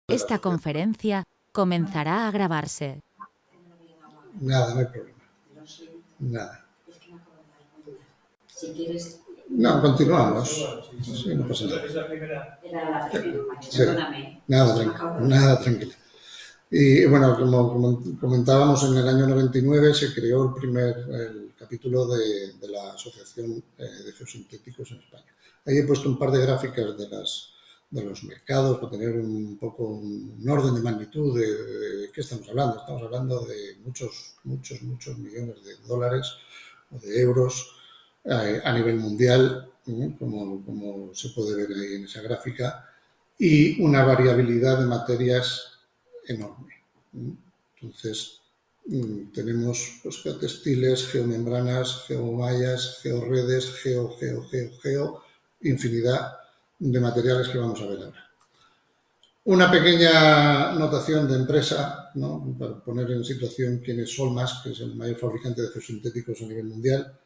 Esta conferencia comenzará a grabarse. Nada, no hay problema. Nada. No, continuamos. Sí, no pasa nada. Era la primera, Sí. perdóname. Nada, tranquila. Y bueno, como comentábamos, en el año 99 se creó el capítulo de la Asociación de Geosintéticos en España. Ahí he puesto un par de gráficas de los mercados para tener un poco un orden de magnitud de qué estamos hablando. Estamos hablando de muchos millones de dólares o de euros a nivel mundial, como se puede ver ahí en esa gráfica, y una variabilidad de materias enorme. Entonces, tenemos pues, geotextiles, geomembranas, geomallas, georredes, infinidad de materiales que vamos a ver ahora. Una pequeña notación de empresa, ¿no? Para poner en situación quién es Solmas, que es el mayor fabricante de geosintéticos a nivel mundial.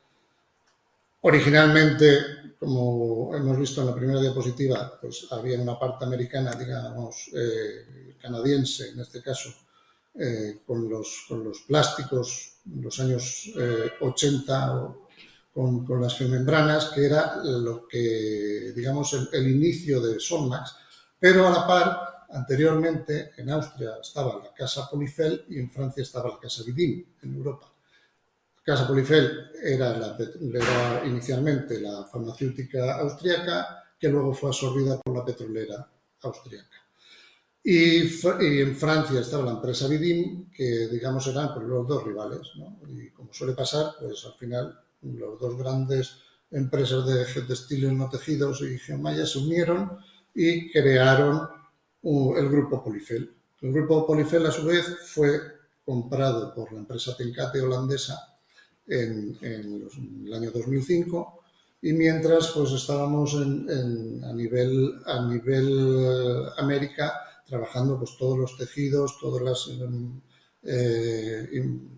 Originalmente, como hemos visto en la primera diapositiva, pues había una parte americana, digamos, canadiense en este caso, con los plásticos en los años 80 con las geomembranas, que era lo que, digamos, el inicio de Solmax, pero a la par, anteriormente, en Austria estaba la Casa Polyfel y en Francia estaba la Casa Vidin, en Europa. Casa Polyfel era inicialmente la farmacéutica austriaca, que luego fue absorbida por la petrolera austriaca. Y en Francia estaba la empresa Vidin, que digamos eran pues, los dos rivales, ¿no? Y como suele pasar, pues al final los dos grandes empresas de geotextiles no tejidos y geomallas se unieron y crearon el grupo Polyfel. El grupo Polyfel, a su vez, fue comprado por la empresa Tenkate holandesa en el año 2005, y mientras pues estábamos a nivel América trabajando pues todos los tejidos, todas las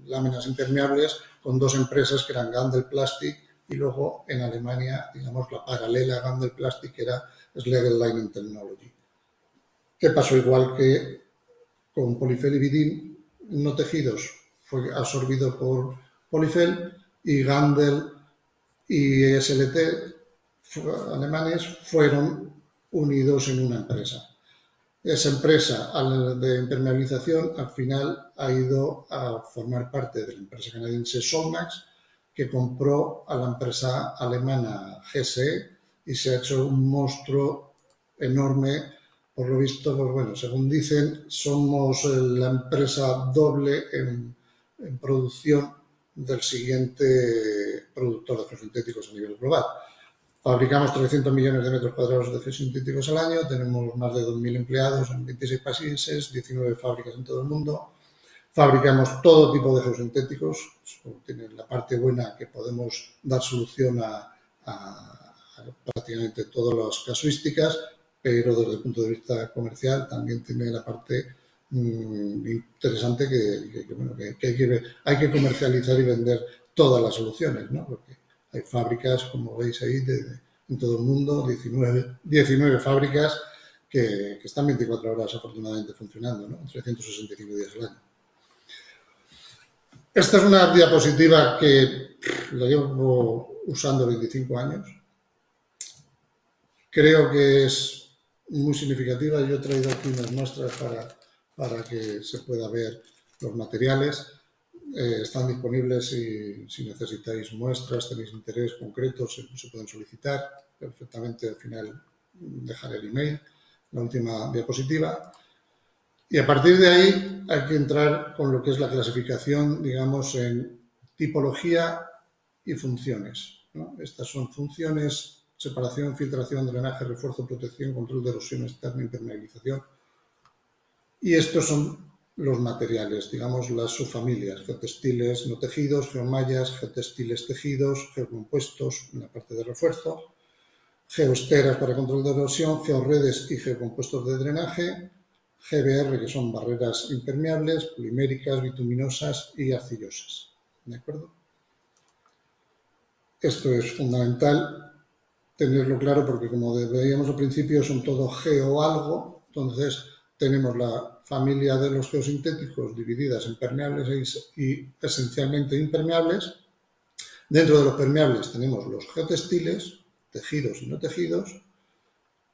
láminas impermeables con dos empresas que eran Gandel Plastic y luego en Alemania, digamos, la paralela a Gandel Plastic, que era Schlegel Lining Technology. ¿Qué pasó? Igual que con Polyfel y Vidin, no tejidos fue absorbido por Polyfel y Gandel y SLT alemanes fueron unidos en una empresa. Esa empresa de impermeabilización al final ha ido a formar parte de la empresa canadiense Solmax, que compró a la empresa alemana GSE y se ha hecho un monstruo enorme. Por lo visto, pues bueno, según dicen, somos la empresa doble en producción del siguiente productor de geosintéticos a nivel global. Fabricamos 300 millones de metros cuadrados de geosintéticos al año, tenemos más de 2.000 empleados en 26 países, 19 fábricas en todo el mundo. Fabricamos todo tipo de geosintéticos, tiene la parte buena que podemos dar solución a prácticamente todas las casuísticas, pero desde el punto de vista comercial también tiene la parte interesante que hay que comercializar y vender todas las soluciones, ¿no? Porque hay fábricas, como veis ahí, en todo el mundo, 19 fábricas que están 24 horas afortunadamente funcionando, ¿no? 365 días al año. Esta es una diapositiva que la llevo usando 25 años. Creo que es muy significativa. Yo he traído aquí unas muestras para que se pueda ver los materiales. Están disponibles si necesitáis muestras, tenéis interés concreto, se pueden solicitar. Perfectamente al final dejaré el email, la última diapositiva. Y a partir de ahí hay que entrar con lo que es la clasificación, digamos, en tipología y funciones, ¿no? Estas son funciones: separación, filtración, drenaje, refuerzo, protección, control de erosión externa, impermeabilización. Y estos son los materiales, digamos, las subfamilias: geotextiles no tejidos, geomallas, geotextiles tejidos, geocompuestos en la parte de refuerzo, geoesteras para control de erosión, georredes y geocompuestos de drenaje, GBR, que son barreras impermeables, poliméricas, bituminosas y arcillosas. ¿De acuerdo? Esto es fundamental tenerlo claro porque, como veíamos al principio, son todo geo algo. Entonces, tenemos la familia de los geosintéticos divididas en permeables y esencialmente impermeables. Dentro de los permeables tenemos los geotextiles, tejidos y no tejidos,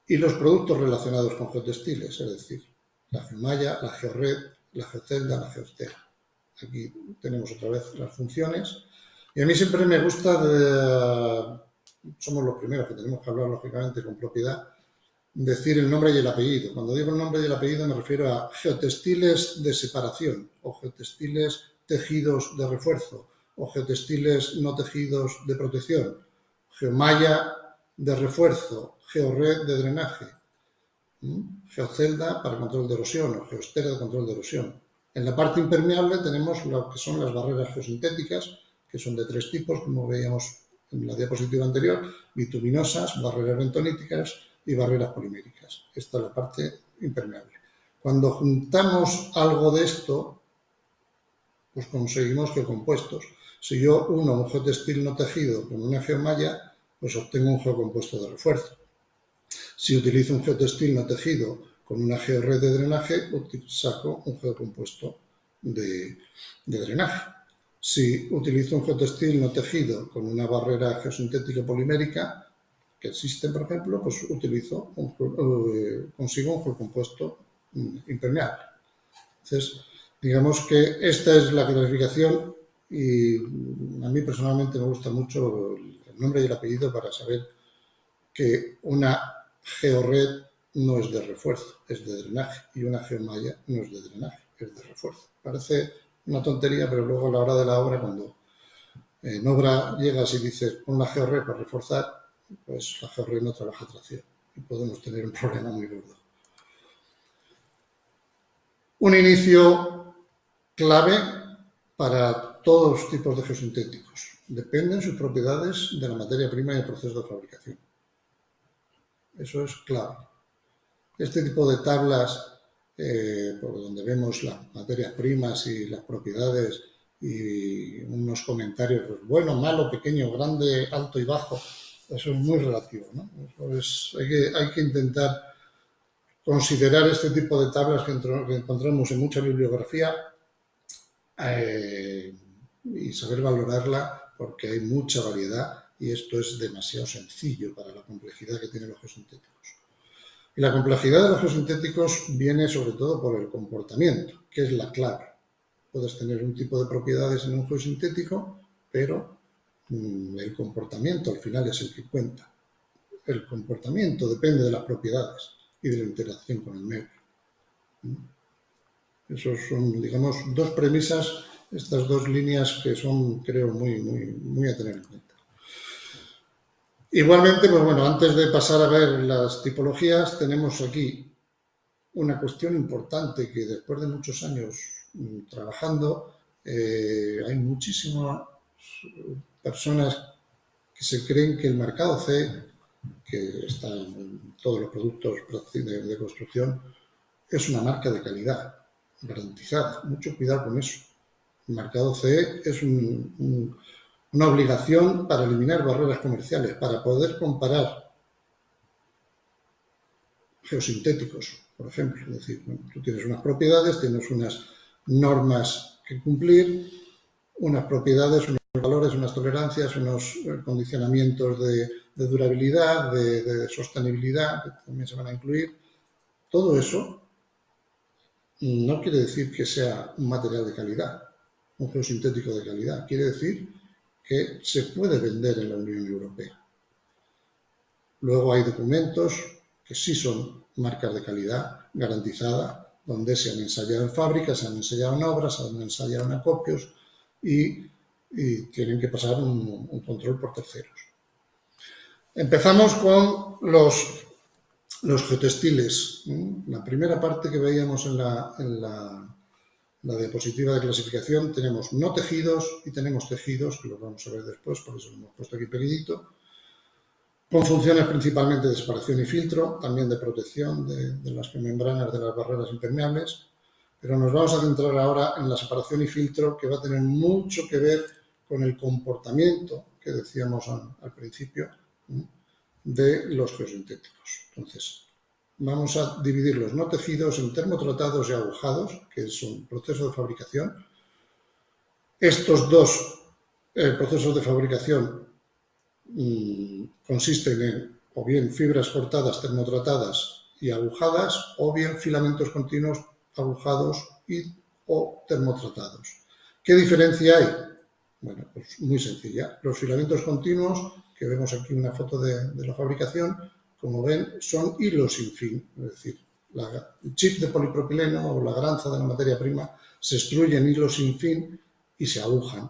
y los productos relacionados con geotextiles, es decir, la geomalla, la georred, la geocelda, la geostera. Aquí tenemos otra vez las funciones. Y a mí siempre me gusta, somos los primeros que tenemos que hablar lógicamente con propiedad, decir el nombre y el apellido. Cuando digo el nombre y el apellido me refiero a geotextiles de separación o geotextiles tejidos de refuerzo o geotextiles no tejidos de protección, geomalla de refuerzo, georred de drenaje, geocelda para control de erosión o geostera de control de erosión. En la parte impermeable tenemos lo que son las barreras geosintéticas, que son de tres tipos, como veíamos en la diapositiva anterior: bituminosas, barreras bentoníticas y barreras poliméricas. Esta es la parte impermeable. Cuando juntamos algo de esto, pues conseguimos geocompuestos. Si yo uno un geotextil no tejido con una geomalla, pues obtengo un geocompuesto de refuerzo. Si utilizo un geotextil no tejido con una georred de drenaje, saco un geocompuesto de drenaje. Si utilizo un geotextil no tejido con una barrera geosintética polimérica, que existen, por ejemplo, pues consigo un geocompuesto impermeable. Entonces, digamos que esta es la clasificación y a mí personalmente me gusta mucho el nombre y el apellido para saber que una georred no es de refuerzo, es de drenaje, y una geomalla no es de drenaje, es de refuerzo. Parece una tontería, pero luego a la hora de la obra, cuando en obra llegas y dices pon la georred para reforzar, pues la georred no trabaja tracción y podemos tener un problema muy gordo. Un inicio clave para todos los tipos de geosintéticos. Dependen sus propiedades de la materia prima y el proceso de fabricación. Eso es clave. Este tipo de tablas, por donde vemos las materias primas y las propiedades y unos comentarios, pues, bueno, malo, pequeño, grande, alto y bajo, eso es muy relativo, ¿no? Hay que intentar considerar este tipo de tablas que encontramos en mucha bibliografía y saber valorarla, porque hay mucha variedad y esto es demasiado sencillo para la complejidad que tienen los geosintéticos. Y la complejidad de los geosintéticos viene sobre todo por el comportamiento, que es la clave. Puedes tener un tipo de propiedades en un geosintético, pero el comportamiento al final es el que cuenta. El comportamiento depende de las propiedades y de la interacción con el medio. Esos son, digamos, dos premisas, estas dos líneas que son, creo, muy a tener en cuenta. Igualmente, pues bueno, antes de pasar a ver las tipologías, tenemos aquí una cuestión importante que después de muchos años trabajando, hay muchísimas personas que se creen que el marcado C, que está en todos los productos de construcción, es una marca de calidad garantizada. Mucho cuidado con eso. El marcado CE es una obligación para eliminar barreras comerciales, para poder comparar geosintéticos, por ejemplo. Es decir, tú tienes unas propiedades, tienes unas normas que cumplir, unas propiedades, unos valores, unas tolerancias, unos condicionamientos de durabilidad, de sostenibilidad, que también se van a incluir. Todo eso no quiere decir que sea un material de calidad, un geosintético de calidad. Quiere decir que se puede vender en la Unión Europea. Luego hay documentos que sí son marcas de calidad garantizada, donde se han ensayado en fábricas, se han ensayado en obras, se han ensayado en acopios y tienen que pasar un control por terceros. Empezamos con los geotextiles. La primera parte que veíamos en la diapositiva de clasificación tenemos no tejidos y tenemos tejidos, que los vamos a ver después, por eso lo hemos puesto aquí pequeñito, con funciones principalmente de separación y filtro, también de protección de las membranas de las barreras impermeables, pero nos vamos a centrar ahora en la separación y filtro, que va a tener mucho que ver con el comportamiento que decíamos al principio de los geosintéticos. Entonces, vamos a dividir los no tejidos en termotratados y agujados, que son procesos de fabricación. Estos dos procesos de fabricación consisten en o bien fibras cortadas termotratadas y agujadas, o bien filamentos continuos agujados o termotratados. ¿Qué diferencia hay? Bueno, pues muy sencilla. Los filamentos continuos, que vemos aquí una foto de la fabricación, como ven, son hilos sin fin. Es decir, el chip de polipropileno o la granza de la materia prima se extruye en hilos sin fin y se agujan.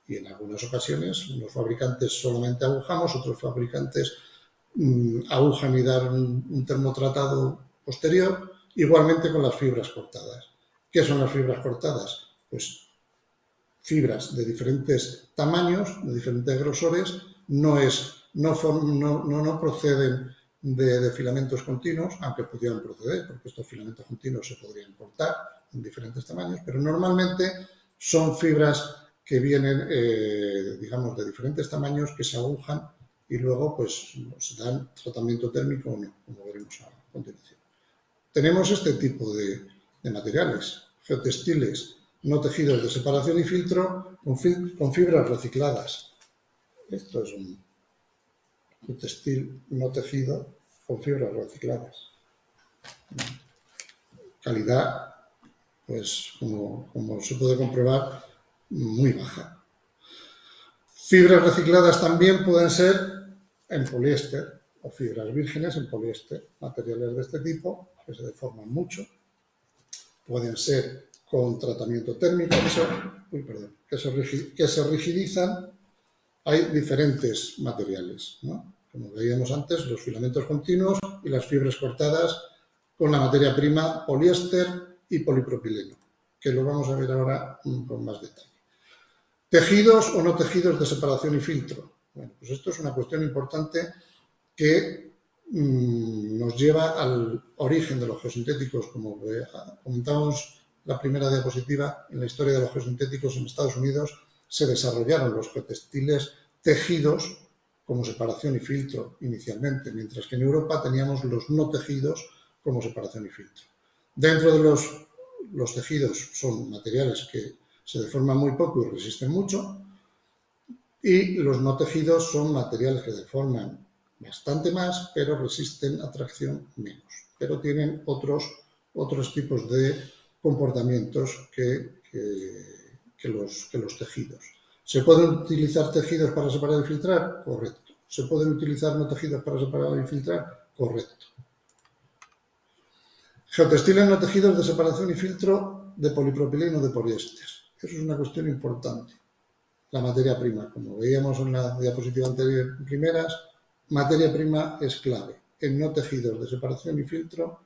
Y en algunas ocasiones, unos fabricantes solamente agujamos, otros fabricantes agujan y dan un termotratado posterior, igualmente con las fibras cortadas. ¿Qué son las fibras cortadas? Pues fibras de diferentes tamaños, de diferentes grosores, no proceden de filamentos continuos, aunque pudieran proceder, porque estos filamentos continuos se podrían cortar en diferentes tamaños, pero normalmente son fibras que vienen, digamos, de diferentes tamaños, que se agujan y luego pues se dan tratamiento térmico o no, como veremos a continuación. Tenemos este tipo de materiales, geotextiles no tejidos de separación y filtro con fibras recicladas. Esto es un geotextil no tejido con fibras recicladas. Calidad, pues como se puede comprobar, muy baja. Fibras recicladas también pueden ser en poliéster o fibras vírgenes en poliéster. Materiales de este tipo que se deforman mucho. Pueden ser con tratamiento térmico que se rigidizan. Hay diferentes materiales, ¿no? Como veíamos antes, los filamentos continuos y las fibras cortadas con la materia prima poliéster y polipropileno, que lo vamos a ver ahora con más detalle. ¿Tejidos o no tejidos de separación y filtro? Bueno, pues esto es una cuestión importante que nos lleva al origen de los geosintéticos. Como comentábamos en la primera diapositiva, en la historia de los geosintéticos en Estados Unidos se desarrollaron los geotextiles tejidos como separación y filtro inicialmente, mientras que en Europa teníamos los no tejidos como separación y filtro. Dentro de los tejidos son materiales que se deforman muy poco y resisten mucho, y los no tejidos son materiales que deforman bastante más, pero resisten a tracción menos, pero tienen otros tipos de comportamientos que los tejidos. ¿Se pueden utilizar tejidos para separar y filtrar? Correcto. ¿Se pueden utilizar no tejidos para separar y filtrar? Correcto. Geotextiles no tejidos de separación y filtro de polipropileno o de poliéster. Eso es una cuestión importante. La materia prima, como veíamos en la diapositiva anterior, primeras, materia prima es clave. En no tejidos de separación y filtro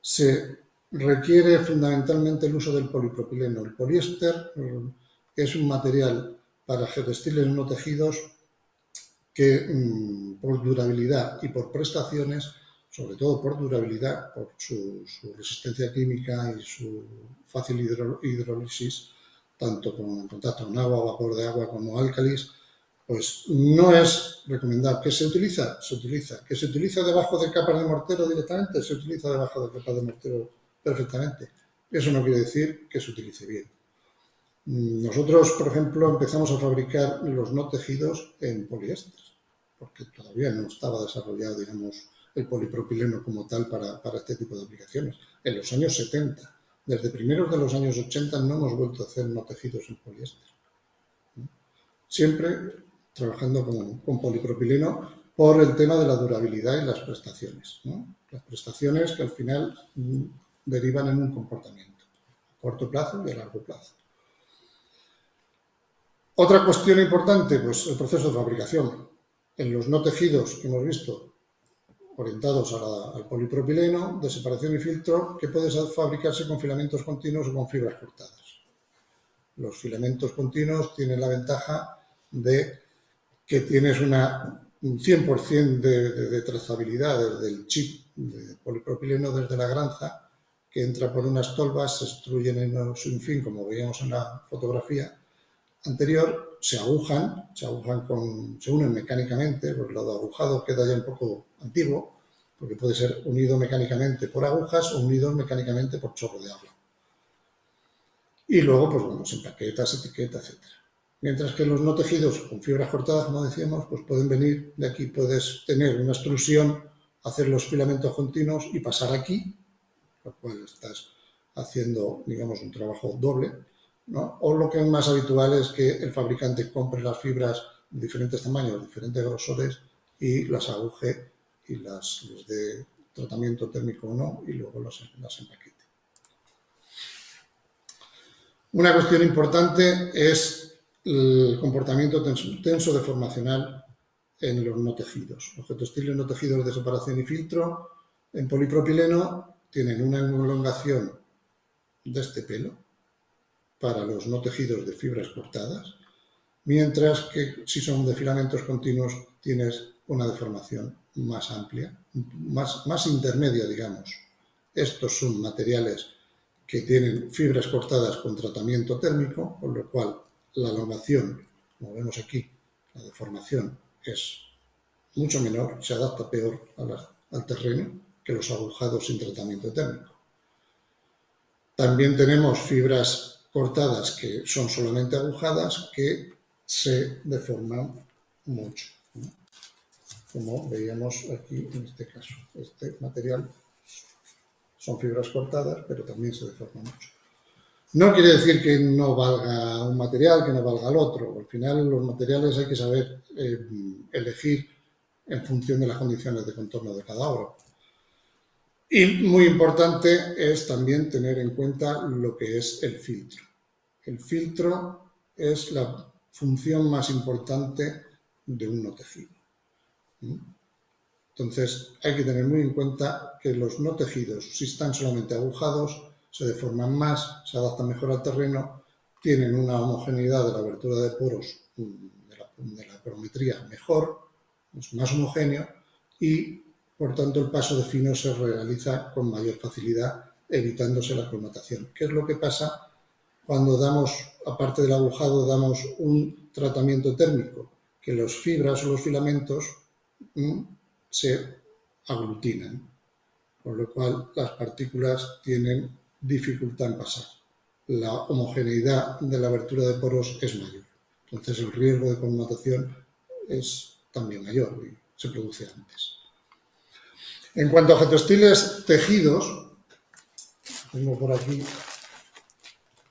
se requiere fundamentalmente el uso del polipropileno. El poliéster es un material para geotextiles no tejidos que por durabilidad y por prestaciones, sobre todo por durabilidad, por su resistencia química y su fácil hidrólisis, tanto en contacto con agua, vapor de agua como álcalis, pues no es recomendable. ¿Qué se utiliza? Se utiliza. ¿Que se utiliza debajo de capas de mortero directamente? Se utiliza debajo de capas de mortero perfectamente. Eso no quiere decir que se utilice bien. Nosotros, por ejemplo, empezamos a fabricar los no tejidos en poliéster, porque todavía no estaba desarrollado, digamos, el polipropileno como tal para este tipo de aplicaciones. En los años 70. Desde primeros de los años 80 no hemos vuelto a hacer no tejidos en poliéster. Siempre trabajando con polipropileno por el tema de la durabilidad y las prestaciones, ¿no? Las prestaciones que al final derivan en un comportamiento a corto plazo y a largo plazo. Otra cuestión importante, pues el proceso de fabricación. En los no tejidos que hemos visto, orientados al polipropileno, de separación y filtro, que puede fabricarse con filamentos continuos o con fibras cortadas. Los filamentos continuos tienen la ventaja de que tienes un 100% de trazabilidad desde el chip de polipropileno, desde la granza, que entra por unas tolvas, se extruyen en un sinfín, como veíamos en la fotografía anterior, se unen mecánicamente, pues el lado agujado queda ya un poco antiguo, porque puede ser unido mecánicamente por agujas o unido mecánicamente por chorro de agua. Y luego, pues bueno, se empaqueta, se etiqueta, etc. Mientras que los no tejidos con fibras cortadas, como decíamos, pues pueden venir de aquí, puedes tener una extrusión, hacer los filamentos continuos y pasar aquí, lo cual estás haciendo, digamos, un trabajo doble, ¿no? O lo que es más habitual es que el fabricante compre las fibras de diferentes tamaños, diferentes grosores y las aguje y les dé tratamiento térmico o no y luego las empaquete. Una cuestión importante es el comportamiento tenso-deformacional en los no tejidos. Los getextiles no tejidos de separación y filtro en polipropileno tienen una elongación de este pelo para los no tejidos de fibras cortadas, mientras que si son de filamentos continuos tienes una deformación más amplia, más intermedia, digamos. Estos son materiales que tienen fibras cortadas con tratamiento térmico, con lo cual la elongación, como vemos aquí, la deformación es mucho menor, se adapta peor al terreno que los agujados sin tratamiento térmico. También tenemos fibras cortadas que son solamente agujadas que se deforman mucho, ¿no? Como veíamos aquí en este caso. Este material son fibras cortadas, pero también se deforma mucho. No quiere decir que no valga un material, que no valga el otro. Al final los materiales hay que saber elegir en función de las condiciones de contorno de cada obra. Y muy importante es también tener en cuenta lo que es el filtro. El filtro es la función más importante de un no tejido. Entonces hay que tener muy en cuenta que los no tejidos, si están solamente agujados, se deforman más, se adaptan mejor al terreno, tienen una homogeneidad de la abertura de poros, de la porometría mejor, es más homogéneo y por tanto el paso de fino se realiza con mayor facilidad evitándose la cromatación. ¿Qué es lo que pasa cuando damos, aparte del agujado, damos un tratamiento térmico? Que las fibras o los filamentos se aglutinan, con lo cual las partículas tienen dificultad en pasar. La homogeneidad de la abertura de poros es mayor. Entonces el riesgo de cromatación es también mayor y se produce antes. En cuanto a getextiles tejidos, tengo por aquí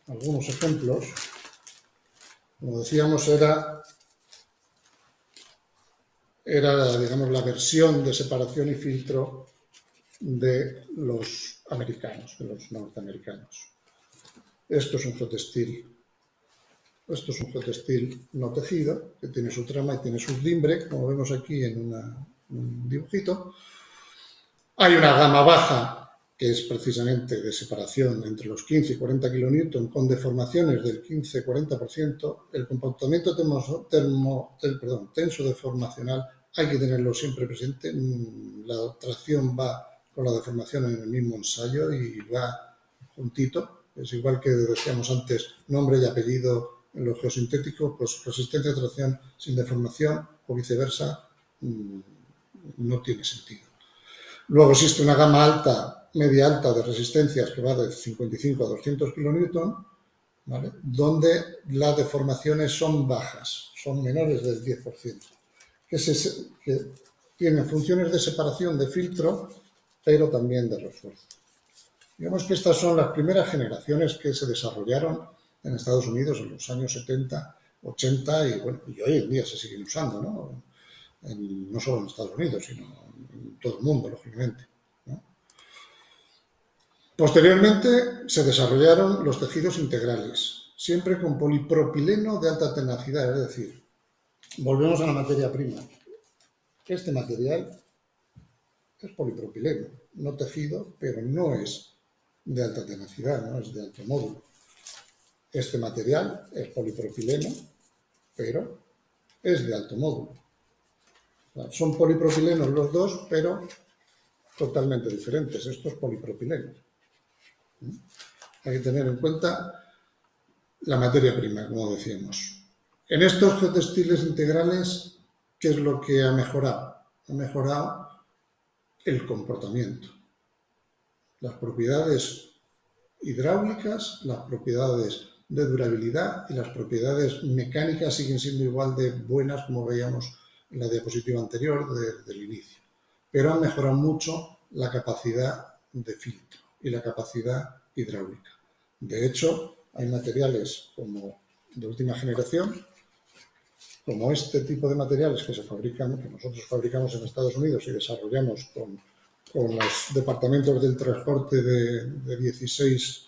algunos ejemplos. Como decíamos, era digamos, la versión de separación y filtro de los americanos, de los norteamericanos. Esto es un getextil no tejido, que tiene su trama y tiene su timbre, como vemos aquí en un dibujito. Hay una gama baja, que es precisamente de separación entre los 15 y 40 kN, con deformaciones del 15-40%. El comportamiento tenso-deformacional hay que tenerlo siempre presente. La tracción va con la deformación en el mismo ensayo y va juntito. Es igual que decíamos antes, nombre y apellido en los geosintéticos, pues resistencia a tracción sin deformación o viceversa no tiene sentido. Luego existe una gama alta, media alta de resistencias que va de 55 a 200 kN, ¿vale? Donde las deformaciones son bajas, son menores del 10%, que tienen funciones de separación de filtro, pero también de refuerzo. Digamos que estas son las primeras generaciones que se desarrollaron en Estados Unidos en los años 70, 80 y, bueno, y hoy en día se siguen usando, ¿no? No solo en Estados Unidos, sino en todo el mundo, lógicamente, ¿no? Posteriormente se desarrollaron los tejidos integrales, siempre con polipropileno de alta tenacidad, es decir, volvemos a la materia prima. Este material es polipropileno, no tejido, pero no es de alta tenacidad, no es de alto módulo. Este material es polipropileno, pero es de alto módulo. O sea, son polipropilenos los dos, pero totalmente diferentes. Esto es polipropileno. Hay que tener en cuenta la materia prima, como decíamos. En estos getextiles integrales, ¿qué es lo que ha mejorado? Ha mejorado el comportamiento. Las propiedades hidráulicas, las propiedades de durabilidad y las propiedades mecánicas siguen siendo igual de buenas como veíamos en la diapositiva anterior del inicio. Pero han mejorado mucho la capacidad de filtro y la capacidad hidráulica. De hecho, hay materiales como de última generación, como este tipo de materiales que se fabrican, que nosotros fabricamos en Estados Unidos y desarrollamos con los departamentos del transporte de 16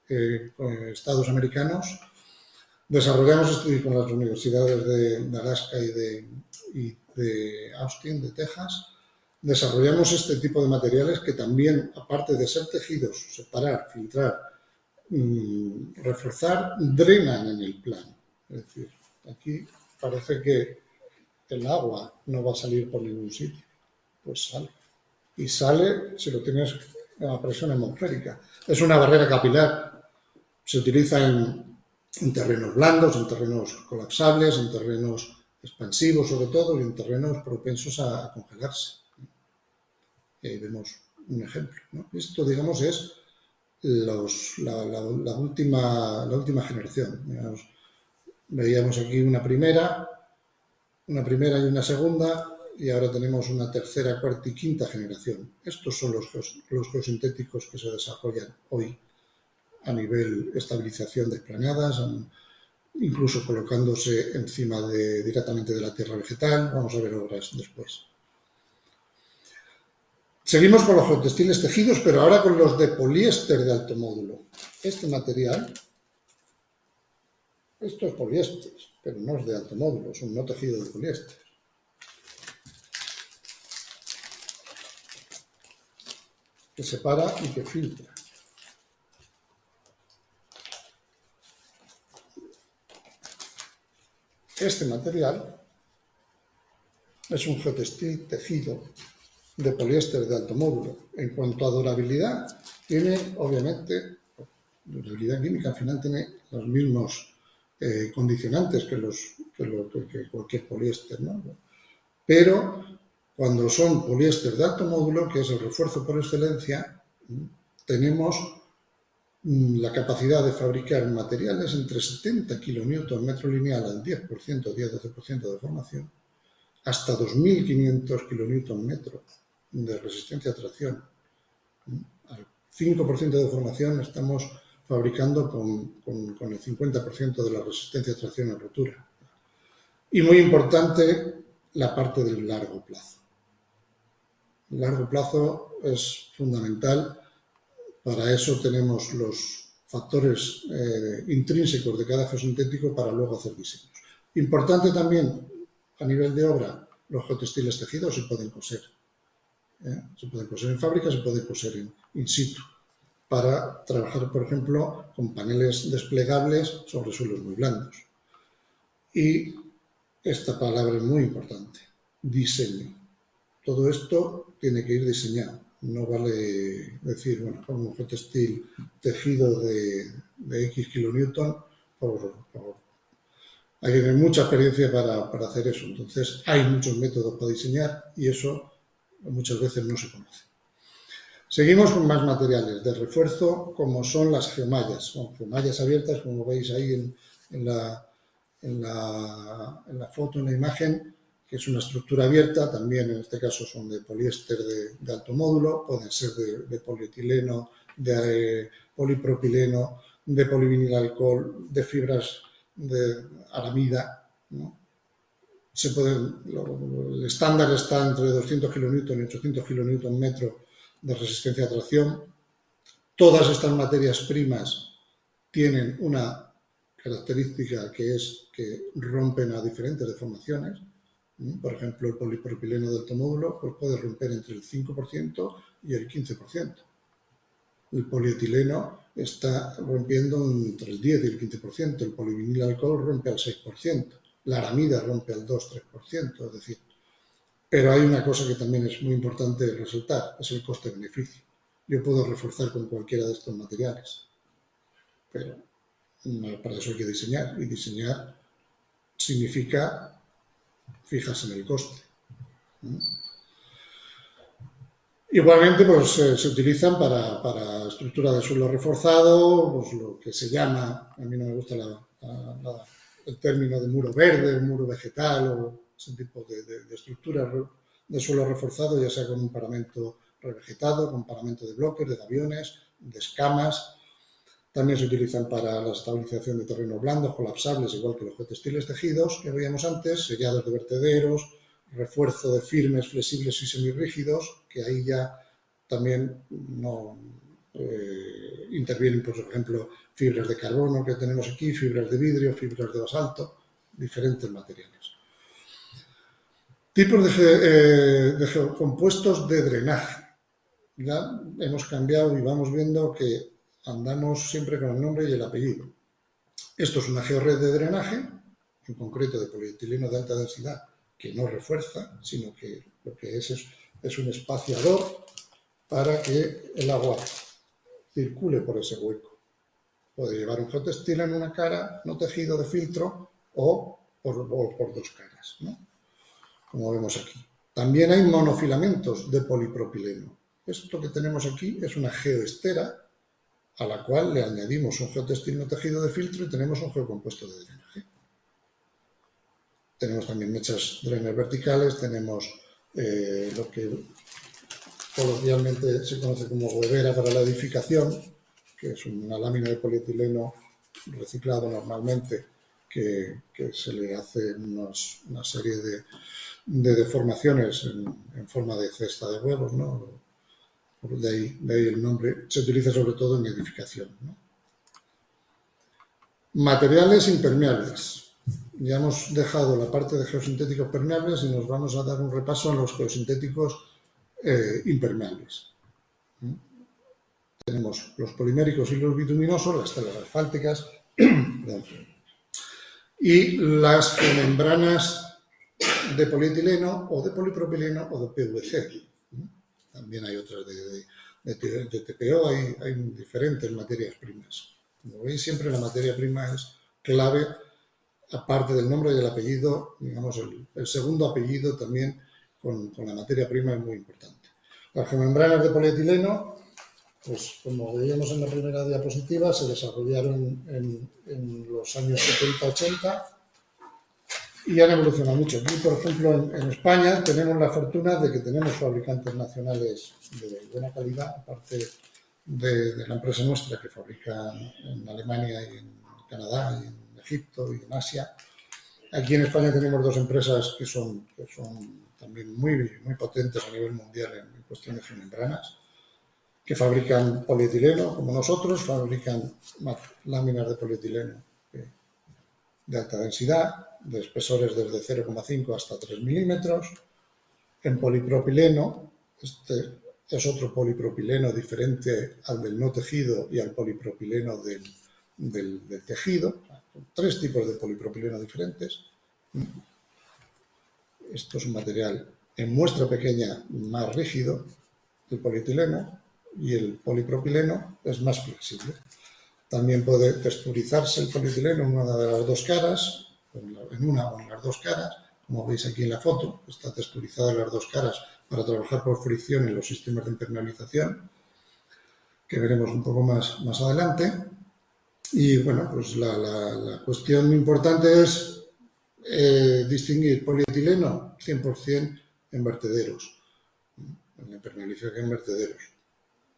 estados americanos, desarrollamos con las universidades de Alaska y de Austin, de Texas, desarrollamos este tipo de materiales que también, aparte de ser tejidos, separar, filtrar, reforzar, drenan en el plano. Es decir, aquí parece que el agua no va a salir por ningún sitio, pues sale. Y sale si lo tienes a presión atmosférica. Es una barrera capilar. Se utiliza en terrenos blandos, en terrenos colapsables, en terrenos expansivos sobre todo y en terrenos propensos a congelarse. Y ahí vemos un ejemplo, ¿no? Esto, digamos, es la última generación. Digamos, veíamos aquí una primera y una segunda, y ahora tenemos una tercera, cuarta y quinta generación. Estos son los geosintéticos que se desarrollan hoy a nivel estabilización de esplanadas, incluso colocándose encima directamente de la tierra vegetal. Vamos a ver obras después. Seguimos con los geotextiles tejidos, pero ahora con los de poliéster de alto módulo. Este material, esto es poliéster, pero no es de alto módulo, es un no tejido de poliéster. Que separa y que filtra. Este material es un geotextil tejido de poliéster de alto módulo. En cuanto a durabilidad, tiene, obviamente, durabilidad química, al final tiene los mismos condicionantes que cualquier poliéster, ¿no? Pero cuando son poliéster de alto módulo, que es el refuerzo por excelencia, tenemos la capacidad de fabricar materiales entre 70 kN metro lineal al 10%, 10-12% de deformación, hasta 2.500 kN de resistencia a tracción. Al 5% de deformación estamos fabricando con el 50% de la resistencia a tracción a rotura. Y muy importante, la parte del largo plazo. El largo plazo es fundamental. Para eso tenemos los factores intrínsecos de cada geosintético para luego hacer diseños. Importante también a nivel de obra, los geotextiles tejidos se pueden coser. Se pueden coser en fábrica, se pueden coser in situ, para trabajar, por ejemplo, con paneles desplegables sobre suelos muy blandos. Y esta palabra es muy importante, diseño. Todo esto tiene que ir diseñado. No vale decir, bueno, con un geotextil tejido de X kilonewton, hay que tener mucha experiencia para hacer eso. Entonces, hay muchos métodos para diseñar y eso muchas veces no se conoce. Seguimos con más materiales de refuerzo, como son las geomallas. Son geomallas abiertas, como veis ahí en la foto, en la imagen, que es una estructura abierta. También en este caso son de poliéster de alto módulo, pueden ser de polietileno, de polipropileno, de polivinilalcohol, de fibras de aramida, ¿no? El estándar está entre 200 kN y 800 kN metro de resistencia a tracción. Todas estas materias primas tienen una característica, que es que rompen a diferentes deformaciones. Por ejemplo, el polipropileno de alto módulo pues puede romper entre el 5% y el 15%. El polietileno está rompiendo entre el 10 y el 15%. El polivinilalcohol rompe al 6%. La aramida rompe al 2-3%. Es decir, pero hay una cosa que también es muy importante resaltar, es el coste-beneficio. Yo puedo reforzar con cualquiera de estos materiales, pero para eso hay que diseñar, y diseñar significa fijarse en el coste. Igualmente, pues se utilizan para estructura de suelo reforzado, pues lo que se llama, a mí no me gusta el término de muro verde, muro vegetal o ese tipo de estructuras de suelo reforzado, ya sea con un paramento revegetado, con paramento de bloques, de gaviones, de escamas. También se utilizan para la estabilización de terrenos blandos, colapsables, igual que los geotextiles tejidos que veíamos antes, sellados de vertederos, refuerzo de firmes, flexibles y semirrígidos, que ahí ya también no intervienen, por ejemplo, fibras de carbono que tenemos aquí, fibras de vidrio, fibras de basalto, diferentes materiales. Tipos de geocompuestos de drenaje. Ya hemos cambiado y vamos viendo que andamos siempre con el nombre y el apellido. Esto es una georred de drenaje, en concreto de polietileno de alta densidad, que no refuerza, sino que lo que es un espaciador para que el agua circule por ese hueco. Puede llevar un geotextil en una cara, no tejido de filtro, o por dos caras, ¿no? Como vemos aquí. También hay monofilamentos de polipropileno. Esto que tenemos aquí es una geoestera a la cual le añadimos un geotextil no tejido de filtro y tenemos un geocompuesto de drenaje. Tenemos también mechas drenes verticales, tenemos lo que coloquialmente se conoce como huevera para la edificación, que es una lámina de polietileno reciclado normalmente, que se le hace una serie de deformaciones en forma de cesta de huevos, ¿no? De ahí el nombre. Se utiliza sobre todo en edificación, ¿no? Materiales impermeables. Ya hemos dejado la parte de geosintéticos permeables y nos vamos a dar un repaso a los geosintéticos impermeables. Tenemos los poliméricos y los bituminosos, las telas asfálticas y las membranas de polietileno o de polipropileno o de PVC. También hay otras de TPO, hay diferentes materias primas. Como veis, siempre la materia prima es clave, aparte del nombre y el apellido, digamos, el segundo apellido también con la materia prima es muy importante. Las geomembranas de polietileno, pues como veíamos en la primera diapositiva, se desarrollaron en los años 70-80 y han evolucionado mucho. Aquí, por ejemplo, en España tenemos la fortuna de que tenemos fabricantes nacionales de buena calidad, aparte de la empresa nuestra que fabrica en Alemania y en Canadá y en Egipto y en Asia. Aquí en España tenemos dos empresas que son también muy potentes a nivel mundial en cuestión de geomembranas, que fabrican polietileno, como nosotros, fabrican láminas de polietileno de alta densidad, de espesores desde 0,5 hasta 3 milímetros. En polipropileno, este es otro polipropileno diferente al del no tejido y al polipropileno del tejido. Tres tipos de polipropileno diferentes. Esto es un material en muestra pequeña más rígido, el polietileno, y el polipropileno es más flexible. También puede texturizarse el polietileno en una de las dos caras, en una o en las dos caras, como veis aquí en la foto, está texturizada en las dos caras para trabajar por fricción en los sistemas de impermeabilización, que veremos un poco más adelante. Y bueno, pues la cuestión importante es distinguir polietileno 100% en vertederos, en la impermeabilización en vertederos.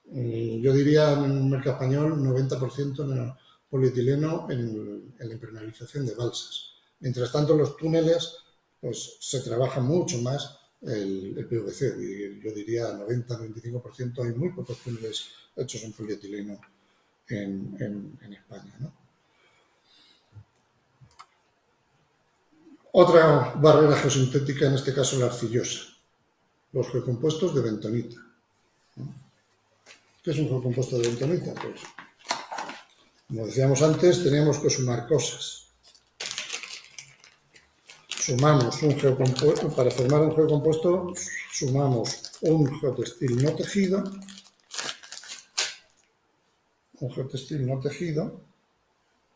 Yo diría en el mercado español 90% de polietileno en la impermeabilización de balsas. Mientras tanto, los túneles pues, se trabaja mucho más el PVC. Yo diría 90-95%. Hay muy pocos túneles hechos en polietileno en España, ¿no? Otra barrera geosintética, en este caso la arcillosa. Los geocompuestos de bentonita. ¿Qué es un geocompuesto de bentonita? Pues, como decíamos antes, teníamos que sumar cosas. Sumamos un geocompuesto, para formar un geocompuesto, sumamos un geotextil no tejido,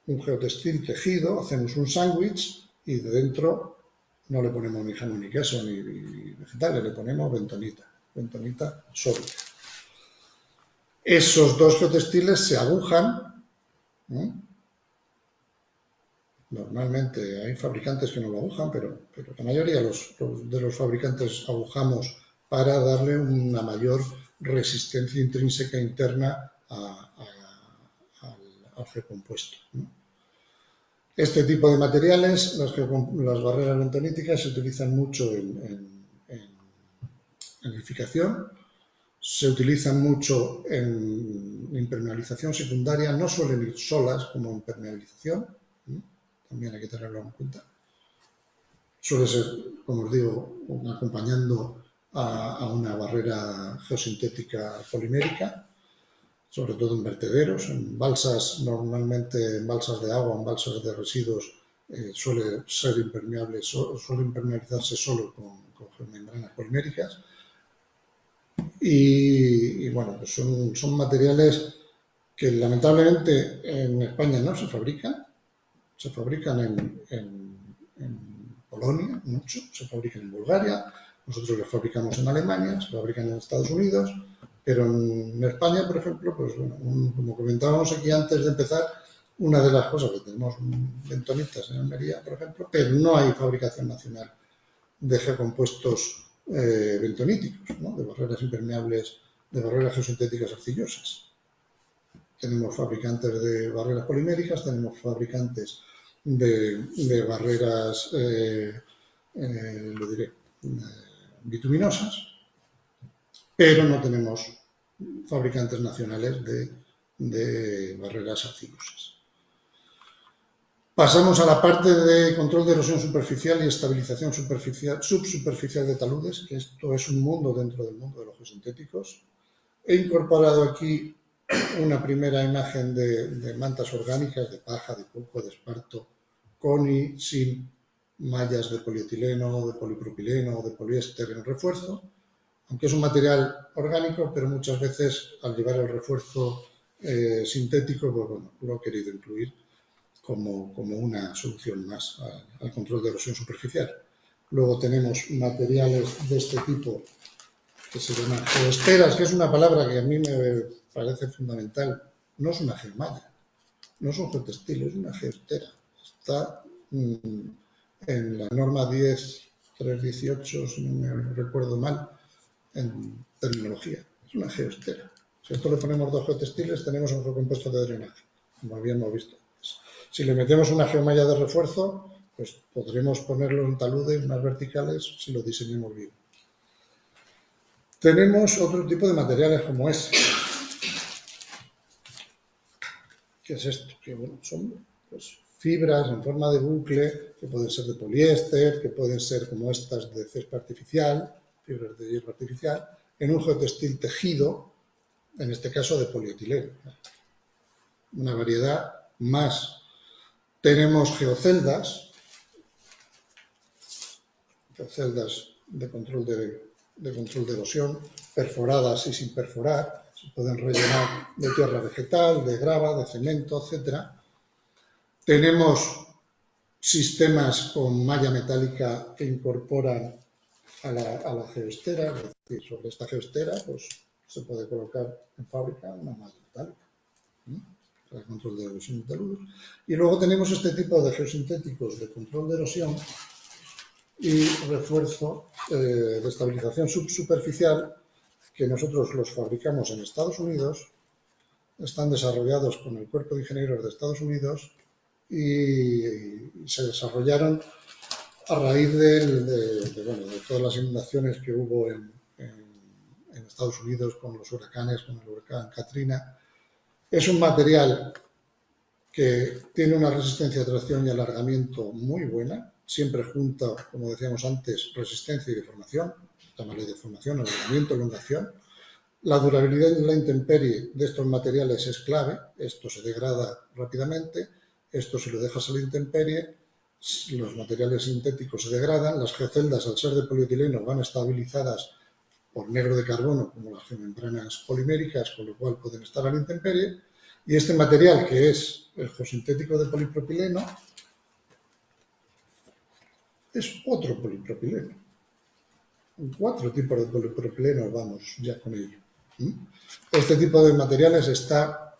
un geotextil tejido, hacemos un sándwich y de dentro no le ponemos ni jamón ni queso ni vegetales, le ponemos bentonita. bentonita sólida. Esos dos geotextiles se agujan, ¿no? Normalmente hay fabricantes que no lo agujan, pero la mayoría de los fabricantes agujamos para darle una mayor resistencia intrínseca interna al geocompuesto, ¿no? Este tipo de materiales, las barreras bentoníticas, se utilizan mucho en edificación, se utilizan mucho en impermeabilización secundaria, no suelen ir solas como impermeabilización, ¿no? También hay que tenerlo en cuenta. Suele ser, como os digo, acompañando a una barrera geosintética polimérica, sobre todo en vertederos, en balsas, normalmente en balsas de agua, en balsas de residuos, suele ser impermeable, suele impermeabilizarse solo con geomembranas poliméricas. Y bueno, pues son materiales que lamentablemente en España no se fabrican en Polonia mucho, se fabrican en Bulgaria, nosotros los fabricamos en Alemania, se fabrican en Estados Unidos, pero en España, por ejemplo, pues bueno, como comentábamos aquí antes de empezar, una de las cosas que tenemos bentonitas en Almería, por ejemplo, pero no hay fabricación nacional de geocompuestos bentoníticos, ¿no? De barreras impermeables, de barreras geosintéticas arcillosas. Tenemos fabricantes de barreras poliméricas, tenemos fabricantes de barreras, lo diré, bituminosas, pero no tenemos fabricantes nacionales de barreras arcillosas. Pasamos a la parte de control de erosión superficial y estabilización subsuperficial de taludes, que esto es un mundo dentro del mundo de los geosintéticos. He incorporado aquí una primera imagen de mantas orgánicas, de paja, de pulpo, de esparto, con y sin mallas de polietileno, de polipropileno o de poliéster en refuerzo, aunque es un material orgánico, pero muchas veces al llevar el refuerzo sintético, pues bueno, lo he querido incluir como una solución más al control de erosión superficial. Luego tenemos materiales de este tipo que se llaman geoesteras, que es una palabra que a mí me parece fundamental. No es una geomalla, no es un geotextil, es una geoestera. Está en la norma 10.318, si no me recuerdo mal, en terminología. Es una geoestera. Si a esto le ponemos dos geotextiles, tenemos un geocompuesto de drenaje, como habíamos visto. Si le metemos una geomalla de refuerzo, pues podremos ponerlo en talude, unas verticales, si lo diseñamos bien. Tenemos otro tipo de materiales como este. ¿Qué es esto? Que bueno, son pues, fibras en forma de bucle, que pueden ser de poliéster, que pueden ser como estas de césped artificial, fibras de hierro artificial, en un geotextil tejido, en este caso de polietileno. Una variedad más. Tenemos geoceldas de control de erosión, perforadas y sin perforar, se pueden rellenar de tierra vegetal, de grava, de cemento, etc. Tenemos sistemas con malla metálica que incorporan a la geoestera, es decir, sobre esta geoestera pues, se puede colocar en fábrica una malla metálica, ¿no? Para el control de erosión de taludes. Y luego tenemos este tipo de geosintéticos de control de erosión y refuerzo de estabilización subsuperficial, que nosotros los fabricamos en Estados Unidos, están desarrollados con el Cuerpo de Ingenieros de Estados Unidos y se desarrollaron a raíz de todas las inundaciones que hubo en Estados Unidos con los huracanes, con el huracán Katrina. Es un material que tiene una resistencia a tracción y alargamiento muy buena, siempre junta, como decíamos antes, resistencia y deformación, llamarle deformación, alargamiento, elongación. La durabilidad y la intemperie de estos materiales es clave, esto se degrada rápidamente, esto si lo dejas a la intemperie, los materiales sintéticos se degradan, las geoceldas al ser de polietileno van estabilizadas por negro de carbono como las geomembranas poliméricas, con lo cual pueden estar a la intemperie, y este material que es el geosintético de polipropileno es otro polipropileno. 4 tipos de polipropileno, vamos ya con ello. Este tipo de materiales está,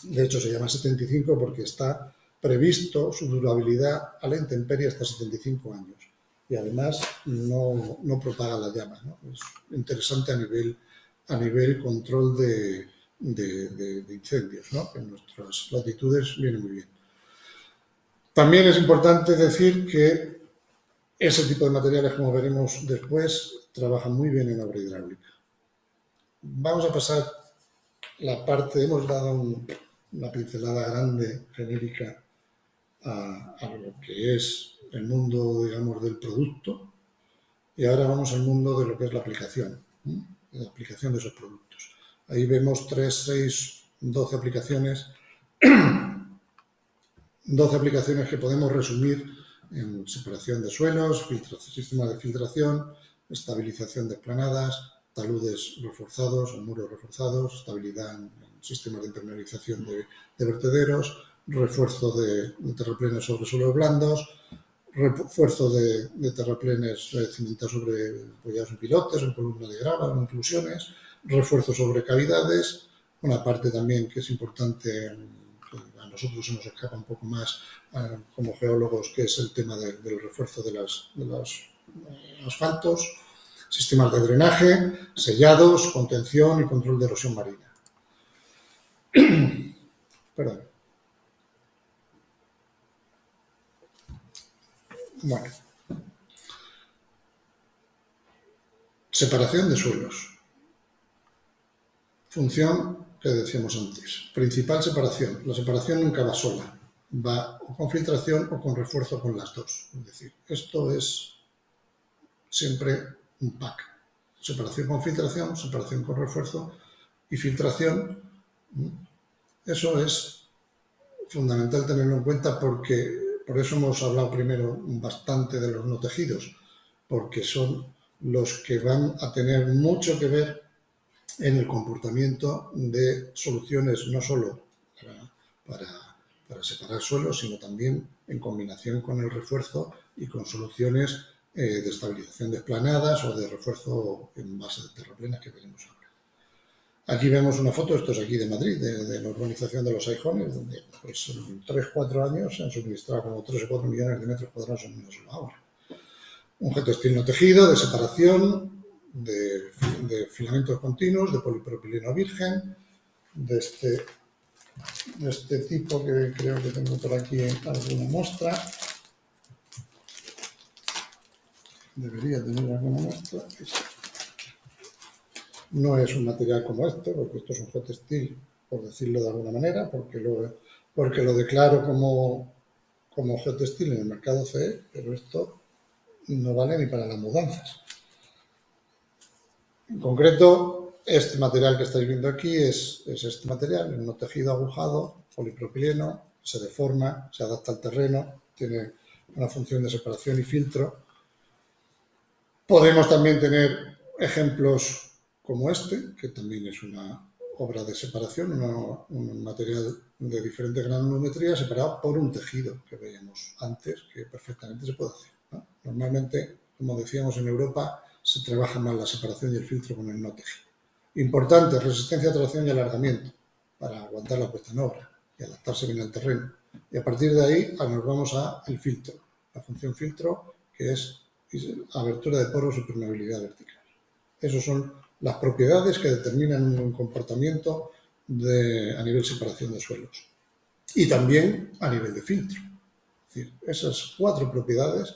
de hecho se llama 75 porque está previsto su durabilidad a la intemperie hasta 75 años. Y además no propaga la llama, ¿no? Es interesante a nivel control de incendios, ¿no? En nuestras latitudes viene muy bien. También es importante decir que ese tipo de materiales, como veremos después, trabajan muy bien en obra hidráulica. Vamos a pasar la parte, hemos dado una pincelada grande, genérica, a lo que es el mundo, digamos, del producto, y ahora vamos al mundo de lo que es la aplicación, la aplicación de esos productos. Ahí vemos 3, 6, 12 aplicaciones, 12 aplicaciones que podemos resumir en separación de suelos, sistema de filtración, estabilización de esplanadas, taludes reforzados o muros reforzados, estabilidad en sistemas de impermeabilización de vertederos, refuerzo de terraplenes sobre suelos blandos, refuerzo de terraplenes cimentados apoyados en pilotes, en columna de grava, en inclusiones, refuerzo sobre cavidades, una parte también que es importante, a nosotros se nos escapa un poco más como geólogos, que es el tema del refuerzo de los asfaltos, sistemas de drenaje, sellados, contención y control de erosión marina. Perdón. Bueno. Separación de suelos. Función que decíamos antes. Principal separación. La separación nunca va sola. Va o con filtración o con refuerzo con las dos. Es decir, esto es siempre un pack. Separación con filtración, separación con refuerzo y filtración. Eso es fundamental tenerlo en cuenta porque por eso hemos hablado primero bastante de los no tejidos, porque son los que van a tener mucho que ver en el comportamiento de soluciones no solo para separar suelos, sino también en combinación con el refuerzo y con soluciones de estabilización de esplanadas o de refuerzo en base de terraplenas que veremos ahora. Aquí vemos una foto, esto es aquí de Madrid, de la urbanización de los Aijones, donde pues, en 3-4 años se han suministrado como 3 o 4 millones de metros cuadrados en una sola obra. Un getestil no tejido de separación, de filamentos continuos, de polipropileno virgen, de este tipo que creo que tengo por aquí alguna muestra. Debería tener alguna muestra. No es un material como este, porque esto es un getestil, por decirlo de alguna manera, porque lo declaro como getestil en el mercado CE, pero esto no vale ni para las mudanzas. En concreto, este material que estáis viendo aquí es este material, un tejido agujado, polipropileno, se deforma, se adapta al terreno, tiene una función de separación y filtro. Podemos también tener ejemplos como este, que también es una obra de separación, un material de diferente granulometría separado por un tejido que veíamos antes, que perfectamente se puede hacer, ¿no? Normalmente, como decíamos, en Europa se trabaja más la separación y el filtro con el no tejido. Importante, resistencia a tracción y alargamiento para aguantar la puesta en obra y adaptarse bien al terreno. Y a partir de ahí nos vamos al filtro, la función filtro, que es abertura de poros y permeabilidad vertical. Esas son las propiedades que determinan un comportamiento a nivel de separación de suelos y también a nivel de filtro. Es decir, esas 4 propiedades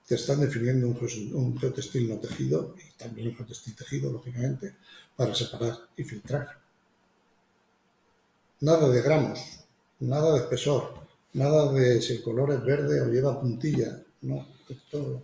te están definiendo un geotextil no tejido y también un geotextil tejido, lógicamente, para separar y filtrar. Nada de gramos, nada de espesor, nada de si el color es verde o lleva puntilla. No, esto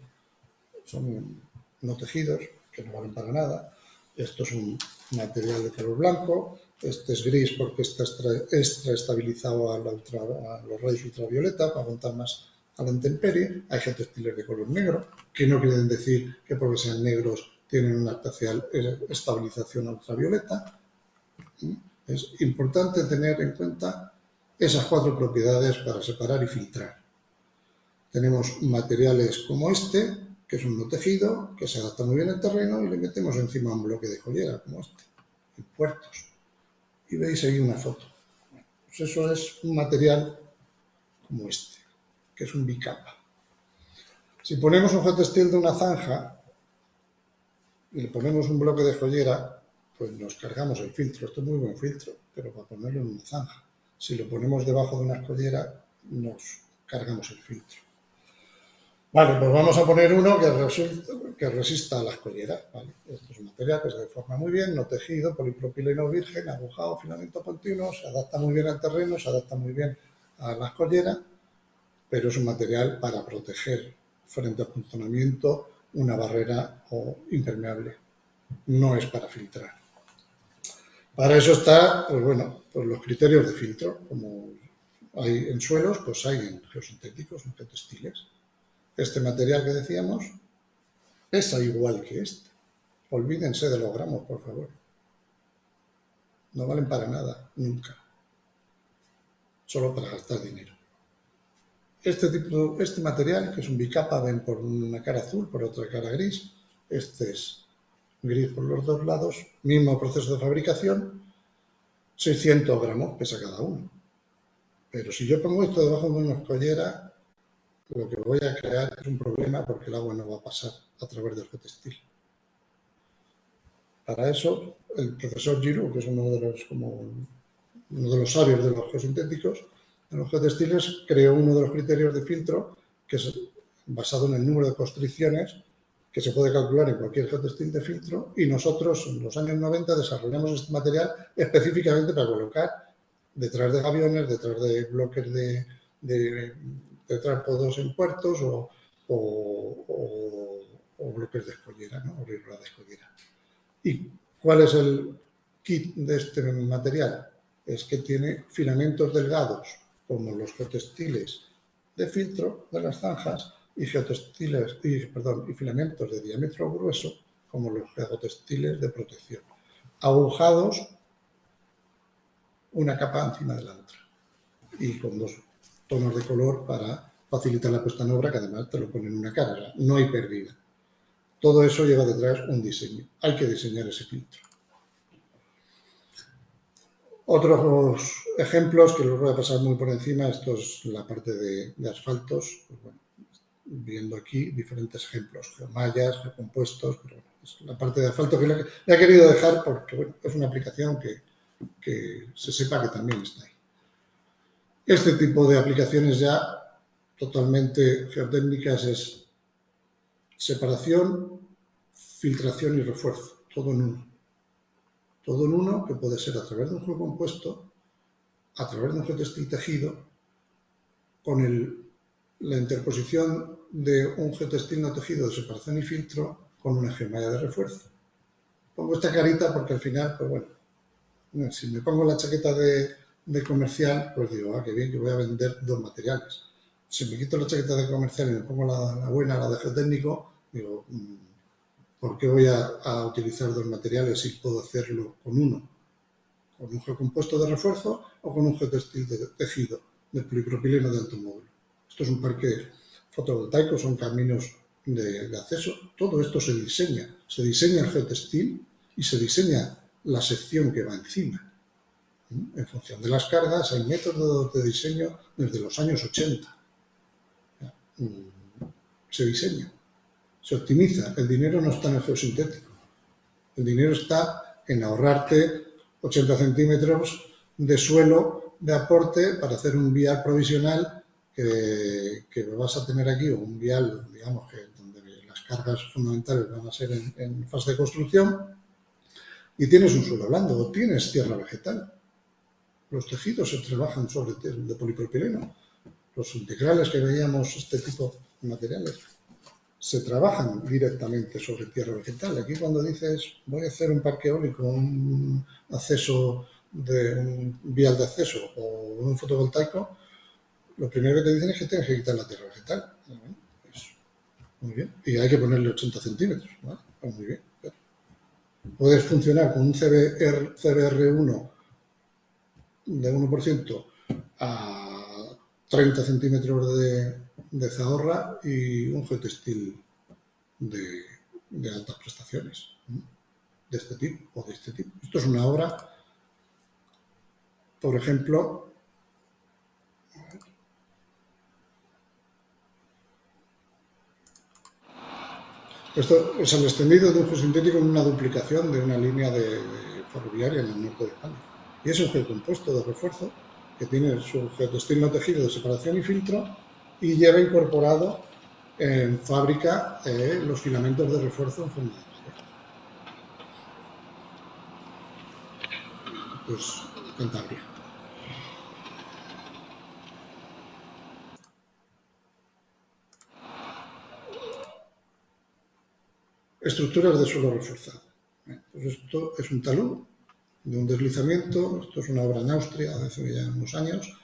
son no tejidos que no valen para nada. Esto es un material de color blanco. Este es gris porque está extra estabilizado a los rayos ultravioleta para aguantar más a la intemperie. Hay getextiles de color negro, que no quieren decir que porque sean negros tienen una especial estabilización ultravioleta. Es importante tener en cuenta esas 4 propiedades para separar y filtrar. Tenemos materiales como este, que es un no tejido, que se adapta muy bien al terreno y le metemos encima un bloque de joyera como este, en puertos. Y veis ahí una foto. Pues eso es un material como este, que es un bicapa. Si ponemos un geotextil de una zanja y le ponemos un bloque de joyera, pues nos cargamos el filtro. Esto es muy buen filtro, pero para ponerlo en una zanja. Si lo ponemos debajo de una joyera, nos cargamos el filtro. Vale, pues vamos a poner uno que resista a las colleras. ¿Vale? Esto es un material que se deforma muy bien, no tejido, polipropileno virgen, agujado, filamento continuo, se adapta muy bien al terreno, se adapta muy bien a las colleras, pero es un material para proteger frente al funcionamiento una barrera o impermeable. No es para filtrar. Para eso está, pues bueno, pues los criterios de filtro, como hay en suelos, pues hay en geosintéticos, en geotextiles. Este material que decíamos pesa igual que este. Olvídense de los gramos, por favor. No valen para nada, nunca. Solo para gastar dinero. Este material, que es un bicapa, ven por una cara azul, por otra cara gris. Este es gris por los dos lados. Mismo proceso de fabricación. 600 gramos pesa cada uno. Pero si yo pongo esto debajo de una escollera, lo que voy a crear es un problema porque el agua no va a pasar a través del geotextil. Para eso, el profesor Giroux, que es uno de los sabios de los geosintéticos, de los geotextiles, creó uno de los criterios de filtro que es basado en el número de constricciones que se puede calcular en cualquier geotextil de filtro, y nosotros en los años 90 desarrollamos este material específicamente para colocar detrás de aviones, detrás de bloques de trápodos en puertos o bloques de escollera, ¿no? O riruela de escollera. ¿Y cuál es el kit de este material? Es que tiene filamentos delgados, como los geotextiles de filtro de las zanjas, y filamentos de diámetro grueso, como los geotextiles de protección, agujados una capa encima de la otra y con dos tonos de color para facilitar la puesta en obra, que además te lo ponen en una cara, no hay pérdida. Todo eso lleva detrás un diseño. Hay que diseñar ese filtro. Otros ejemplos que los voy a pasar muy por encima. Esto es la parte de asfaltos. Pues bueno, viendo aquí diferentes ejemplos, geomallas, geocompuestos, pero bueno, es la parte de asfalto que le he querido dejar porque bueno, es una aplicación que se sepa que también está ahí. Este tipo de aplicaciones ya totalmente geotécnicas es separación, filtración y refuerzo, todo en uno. Todo en uno, que puede ser a través de un geocompuesto, a través de un geotextil tejido, con la interposición de un geotextil no tejido de separación y filtro con una geomalla de refuerzo. Pongo esta carita porque al final, pues bueno, si me pongo la chaqueta de comercial, pues digo, qué bien que voy a vender dos materiales. Si me quito la chaqueta de comercial y me pongo la buena, la de geotécnico, digo, ¿por qué voy a utilizar dos materiales si puedo hacerlo con uno? Con un geocompuesto de refuerzo o con un geotextil de tejido de polipropileno de alto módulo. Esto es un parque fotovoltaico, son caminos de acceso. Todo esto se diseña el geotextil y se diseña la sección que va encima. En función de las cargas hay métodos de diseño desde los años 80. Se diseña, se optimiza. El dinero no está en el geosintético. El dinero está en ahorrarte 80 centímetros de suelo de aporte para hacer un vial provisional que vas a tener aquí, o un vial, digamos, donde las cargas fundamentales van a ser en fase de construcción, y tienes un suelo blando o tienes tierra vegetal. Los tejidos se trabajan sobre de polipropileno. Los integrales que veíamos, este tipo de materiales, se trabajan directamente sobre tierra vegetal. Aquí cuando dices, voy a hacer un parque eólico, un vial de acceso o un fotovoltaico, lo primero que te dicen es que tienes que quitar la tierra vegetal. Pues, muy bien. Y hay que ponerle 80 centímetros. ¿Vale? Pues muy bien. Puedes funcionar con un CBR1 de 1% a 30 centímetros de zahorra y un geotextil de altas prestaciones, ¿no? De este tipo o de este tipo. Esto es una obra, por ejemplo, esto es el extendido de un geosintético en una duplicación de una línea de ferroviaria en el norte de España. Y es un geocompuesto de refuerzo que tiene su geotextil no tejido de separación y filtro y lleva incorporado en fábrica los filamentos de refuerzo en forma de pues Cantabria. Estructuras de suelo reforzado. Pues esto es un talud de un deslizamiento. Esto es una obra en Austria de hace ya unos años,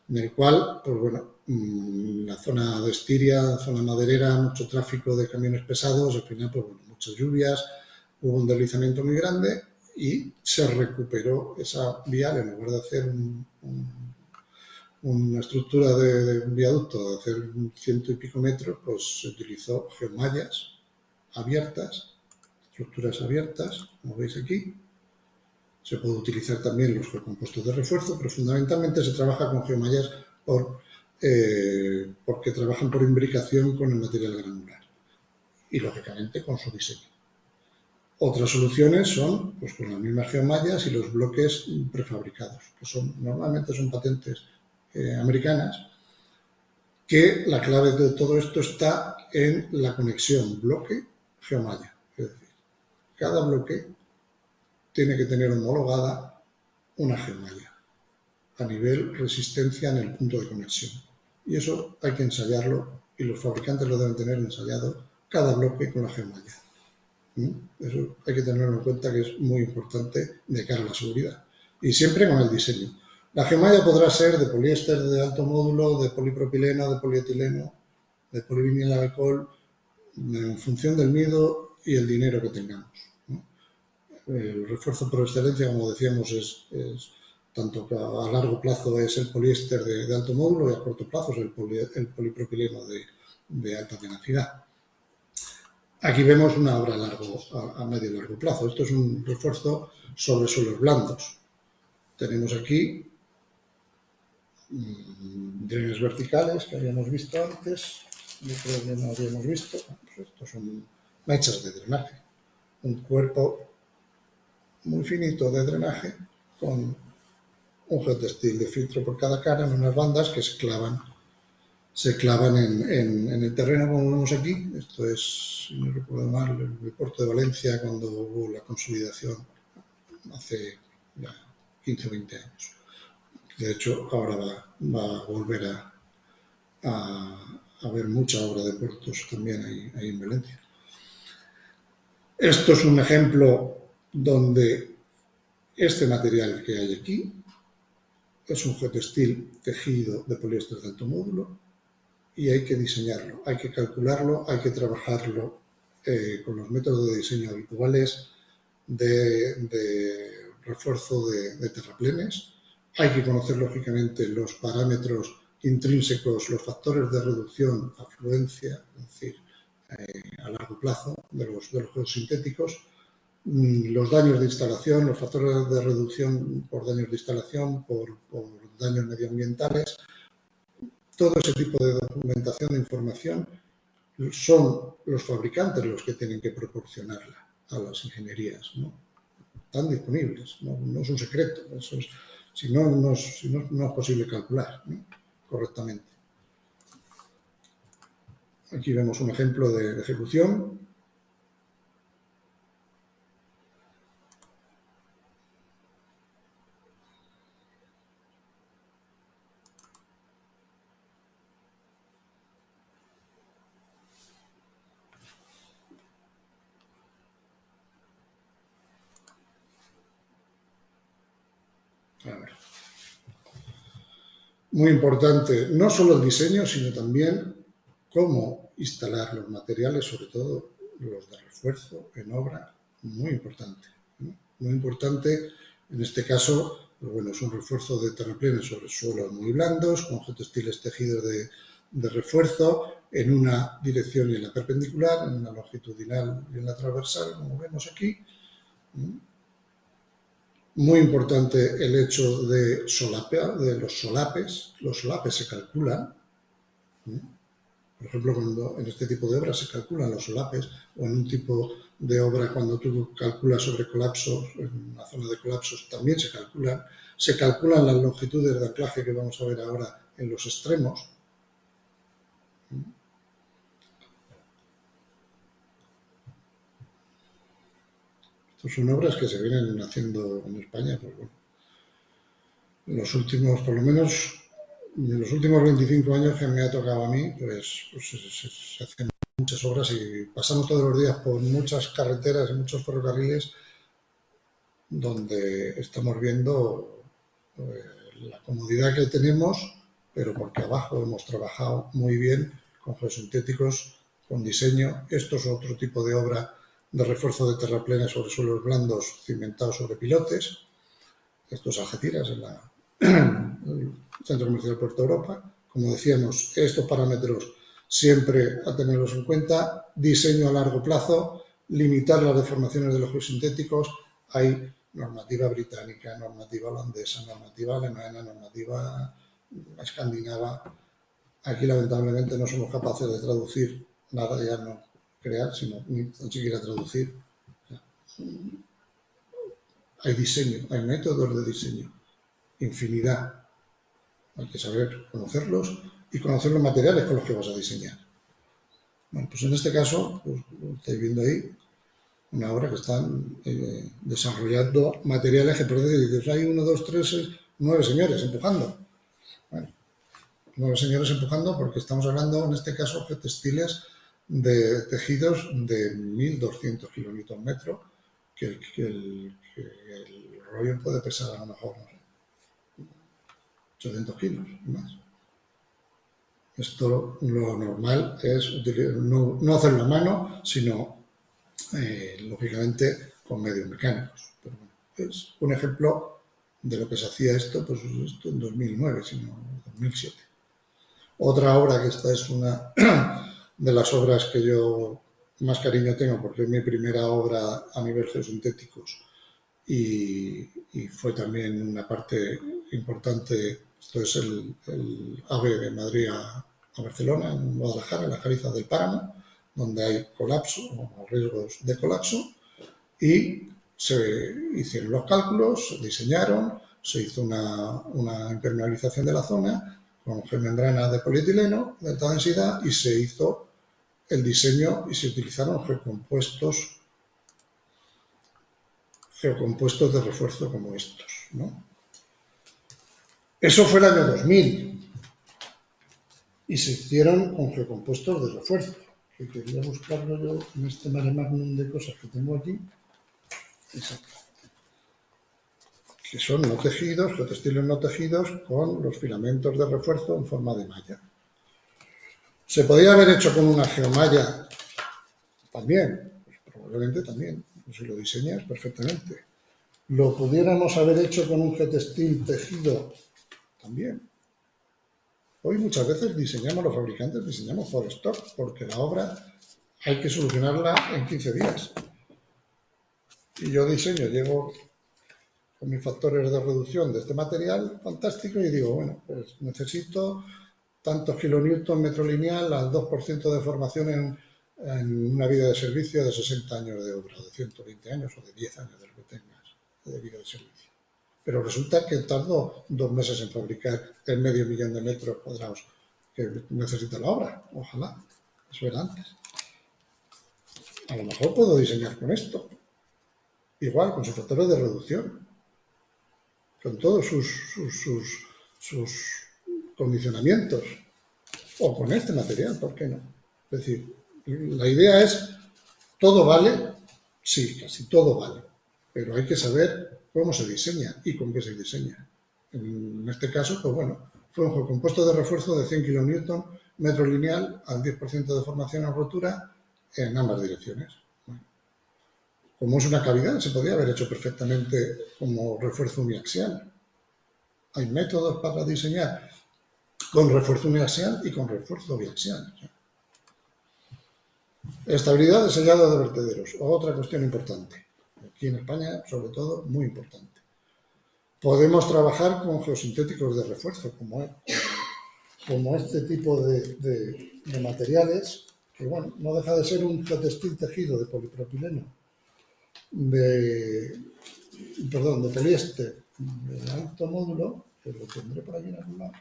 en el cual, pues bueno, la zona de Estiria, zona maderera, mucho tráfico de camiones pesados, al final, pues bueno, muchas lluvias, hubo un deslizamiento muy grande y se recuperó esa vial. En lugar de hacer una estructura de un viaducto, de hacer 100 y pico metros, pues se utilizó geomallas abiertas, estructuras abiertas, como veis aquí. Se puede utilizar también los geocompuestos de refuerzo, pero fundamentalmente se trabaja con geomallas porque trabajan por imbricación con el material granular y, lógicamente, con su diseño. Otras soluciones son pues, con las mismas geomallas y los bloques prefabricados, que normalmente son patentes americanas, que la clave de todo esto está en la conexión bloque-geomalla. Es decir, cada bloque tiene que tener homologada una geomalla a nivel resistencia en el punto de conexión. Y eso hay que ensayarlo y los fabricantes lo deben tener ensayado cada bloque con la geomalla. Eso hay que tenerlo en cuenta, que es muy importante de cara a la seguridad. Y siempre con el diseño. La geomalla podrá ser de poliéster de alto módulo, de polipropileno, de polietileno, de polivinil alcohol, en función del miedo y el dinero que tengamos, ¿no? El refuerzo por excelencia, como decíamos, es tanto que a largo plazo es el poliéster de alto módulo y a corto plazo es el polipropileno de alta tenacidad. Aquí vemos una obra a medio y largo plazo. Esto es un refuerzo sobre suelos blandos. Tenemos aquí drenes verticales que habíamos visto antes. Yo creo que no habíamos visto. Pues estos son mechas de drenaje. Un cuerpo muy finito de drenaje con un geotextil de filtro por cada cara en unas bandas que se clavan en el terreno, como vemos aquí. Esto es, si no recuerdo mal, el puerto de Valencia cuando hubo la consolidación hace ya 15 o 20 años. De hecho, ahora va a volver a haber mucha obra de puertos también ahí en Valencia. Esto es un ejemplo donde este material que hay aquí es un geotextil tejido de poliéster de alto módulo y hay que diseñarlo, hay que calcularlo, hay que trabajarlo con los métodos de diseño habituales de refuerzo de terraplenes. Hay que conocer, lógicamente, los parámetros intrínsecos, los factores de reducción, afluencia, es decir, a largo plazo de los geosintéticos, los daños de instalación, los factores de reducción por daños de instalación, por daños medioambientales. Todo ese tipo de documentación de información son los fabricantes los que tienen que proporcionarla a las ingenierías, ¿no? Están disponibles, no es un secreto. Eso es, si no es posible calcular, ¿no?, correctamente. Aquí vemos un ejemplo de ejecución. A ver. Muy importante, no solo el diseño, sino también cómo instalar los materiales, sobre todo los de refuerzo en obra, muy importante, ¿no? Muy importante, en este caso, pues bueno, es un refuerzo de terraplenes sobre suelos muy blandos, con geotextiles tejidos de refuerzo, en una dirección y en la perpendicular, en la longitudinal y en la transversal, como vemos aquí. Muy importante el hecho de los solapes. Los solapes se calculan. Por ejemplo, cuando en este tipo de obras se calculan los solapes, o en un tipo de obra cuando tú calculas sobre colapsos, en una zona de colapsos también se calculan las longitudes de anclaje que vamos a ver ahora en los extremos. Estas son obras que se vienen haciendo en España, pues bueno, por lo menos en los últimos 25 años que me ha tocado a mí, pues se hacen muchas obras y pasamos todos los días por muchas carreteras y muchos ferrocarriles donde estamos viendo la comodidad que tenemos, pero porque abajo hemos trabajado muy bien con geosintéticos, con diseño. Esto es otro tipo de obra de refuerzo de terraplenes sobre suelos blandos cimentados sobre pilotes. Esto es Algeciras, en el Centro Comercial Puerto Europa. Como decíamos, estos parámetros siempre a tenerlos en cuenta. Diseño a largo plazo, limitar las deformaciones de los geosintéticos. Hay normativa británica, normativa holandesa, normativa alemana, normativa escandinava. Aquí, lamentablemente, no somos capaces de traducir nada, ya no crear, sino ni siquiera traducir. Hay diseño, hay métodos de diseño, infinidad. Hay que saber conocerlos y conocer los materiales con los que vas a diseñar. Bueno, pues en este caso, pues, estáis viendo ahí una obra que están desarrollando materiales que por decir, dices, hay 1, 2, 3, 9 señores empujando. Bueno, 9 señores empujando porque estamos hablando en este caso de textiles de tejidos de 1200 kN, que el rollo puede pesar a lo mejor, no sé, 800 kilos y más. Esto lo normal es no hacerlo a mano, sino lógicamente con medios mecánicos. Pero bueno, es un ejemplo de lo que se hacía esto, pues esto en 2009, sino en 2007. Otra obra que esta es una de las obras que yo más cariño tengo porque es mi primera obra a nivel geosintéticos y fue también una parte importante. Esto es el AVE de Madrid a Barcelona, en Guadalajara, en las Calizas del Páramo, donde hay colapso o riesgos de colapso, y se hicieron los cálculos, se diseñaron, se hizo una impermeabilización de la zona con geomembrana de polietileno de alta densidad y se hizo el diseño y se utilizaron geocompuestos de refuerzo como estos, ¿no? Eso fue el año 2000 y se hicieron con geocompuestos de refuerzo, que quería buscarlo yo en este mare magnum de cosas que tengo aquí. Exacto. Que son no tejidos, geotextiles no tejidos con los filamentos de refuerzo en forma de malla. ¿Se podía haber hecho con una geomalla? También, pues probablemente también, si lo diseñas perfectamente. ¿Lo pudiéramos haber hecho con un geotextil tejido? También. Hoy muchas veces los fabricantes diseñamos por stock, porque la obra hay que solucionarla en 15 días. Y yo diseño, llego con mis factores de reducción de este material fantástico y digo, bueno, pues necesito tantos kilonewton metro lineal al 2% de formación en una vida de servicio de 60 años de obra, de 120 años o de 10 años de lo que tengas de vida de servicio. Pero resulta que tardo 2 meses en fabricar el 500.000 de metros cuadrados que necesita la obra. Ojalá, eso era antes. A lo mejor puedo diseñar con esto. Igual, con sus factores de reducción. Con todos sus condicionamientos. O con este material, ¿por qué no? Es decir, la idea es, todo vale, sí, casi todo vale. Pero hay que saber cómo se diseña y con qué se diseña. En este caso, pues bueno, fue un geocompuesto de refuerzo de 100 kN metro lineal al 10% de formación en rotura en ambas direcciones. Bueno, como es una cavidad, se podría haber hecho perfectamente como refuerzo uniaxial. Hay métodos para diseñar con refuerzo uniaxial y con refuerzo biaxial. Estabilidad de sellado de vertederos, otra cuestión importante. Aquí en España, sobre todo, muy importante. Podemos trabajar con geosintéticos de refuerzo, como este tipo de materiales, que bueno, no deja de ser un geotextil tejido de polipropileno, de poliéster de alto módulo, que lo tendré por aquí en algún lado.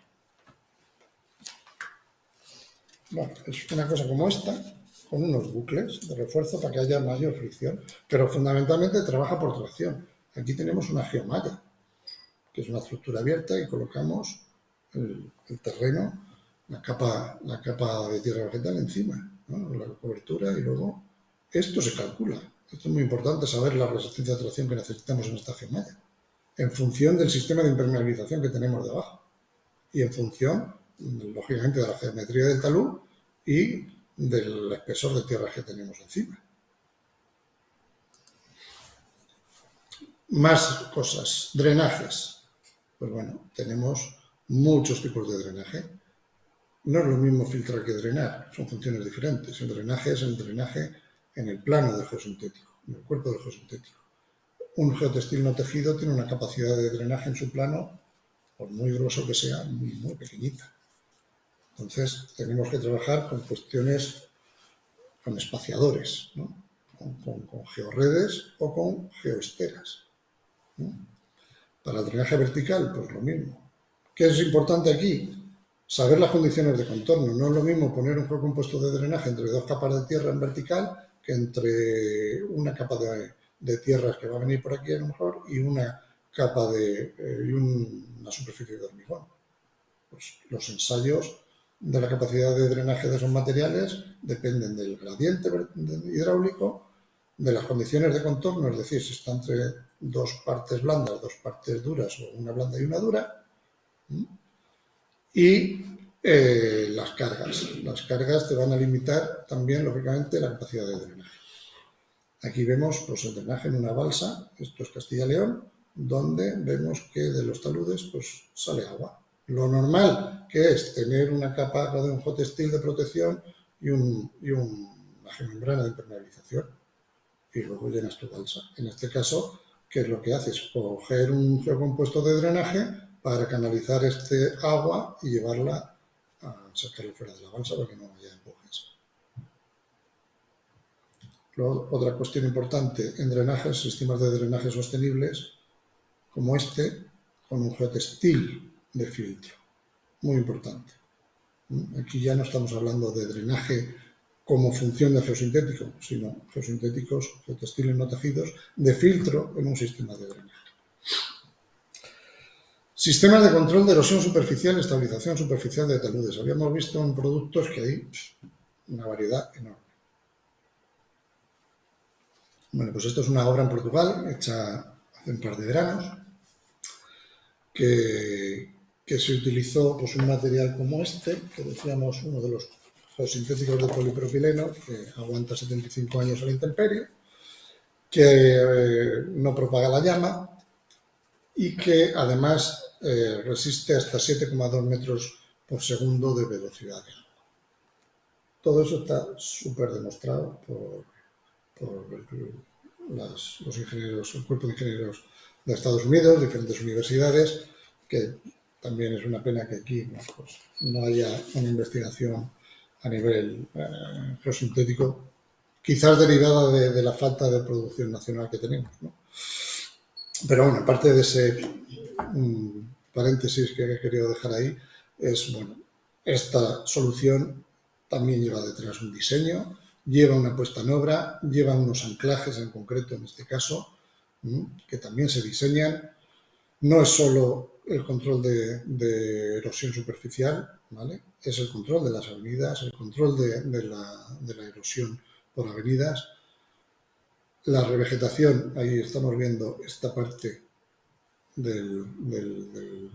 Bueno, es una cosa como esta, con unos bucles de refuerzo para que haya mayor fricción, pero fundamentalmente trabaja por tracción. Aquí tenemos una geomalla, que es una estructura abierta y colocamos el terreno, la capa de tierra vegetal encima, ¿no? La cobertura, y luego esto se calcula. Esto es muy importante, saber la resistencia de tracción que necesitamos en esta geomalla, en función del sistema de impermeabilización que tenemos debajo y en función, lógicamente, de la geometría del talud y del espesor de tierra que tenemos encima. Más cosas, drenajes. Pues bueno, tenemos muchos tipos de drenaje. No es lo mismo filtrar que drenar, son funciones diferentes. El drenaje es el drenaje en el plano del geosintético, en el cuerpo del geosintético. Un geotextil no tejido tiene una capacidad de drenaje en su plano, por muy grueso que sea, muy pequeñita. Entonces, tenemos que trabajar con cuestiones, con espaciadores, ¿no? con georredes o con geoesteras, ¿no? Para el drenaje vertical, pues lo mismo. ¿Qué es importante aquí? Saber las condiciones de contorno. No es lo mismo poner un compuesto de drenaje entre dos capas de tierra en vertical que entre una capa de tierras que va a venir por aquí a lo mejor y una capa y una superficie de hormigón. Pues los ensayos de la capacidad de drenaje de esos materiales dependen del gradiente hidráulico, de las condiciones de contorno, es decir, si está entre dos partes blandas, dos partes duras o una blanda y una dura, y las cargas. Las cargas te van a limitar también, lógicamente, la capacidad de drenaje. Aquí vemos pues, el drenaje en una balsa, esto es Castilla-León, donde vemos que de los taludes pues, sale agua. Lo normal que es tener una capa de un geotextil de protección y una geomembrana de impermeabilización. Y luego llenas tu balsa. En este caso, ¿qué es lo que haces? Coger un geocompuesto de drenaje para canalizar este agua y llevarla a sacarla fuera de la balsa para que no haya empujes. Luego, otra cuestión importante en drenajes, sistemas de drenaje sostenibles, como este, con un geotextil de filtro. Muy importante. Aquí ya no estamos hablando de drenaje como función de geosintético, sino geosintéticos, geotextiles no tejidos, de filtro en un sistema de drenaje. Sistemas de control de erosión superficial y estabilización superficial de taludes. Habíamos visto en productos que hay una variedad enorme. Bueno, pues esto es una obra en Portugal, hecha hace un par de veranos, que se utilizó pues, un material como este, que decíamos uno de los geosintéticos de polipropileno, que aguanta 75 años a la intemperie, que no propaga la llama y que además resiste hasta 7,2 metros por segundo de velocidad de agua. Todo eso está súper demostrado por los ingenieros, el cuerpo de ingenieros de Estados Unidos, diferentes universidades, que también es una pena que aquí pues, no haya una investigación a nivel geosintético, quizás derivada de la falta de producción nacional que tenemos, ¿no? Pero bueno, aparte de ese paréntesis que he querido dejar ahí, es, bueno, esta solución también lleva detrás un diseño, lleva una puesta en obra, lleva unos anclajes en concreto en este caso, que también se diseñan. No es solo el control de erosión superficial, ¿vale? Es el control de las avenidas, el control de la erosión por avenidas. La revegetación, ahí estamos viendo esta parte del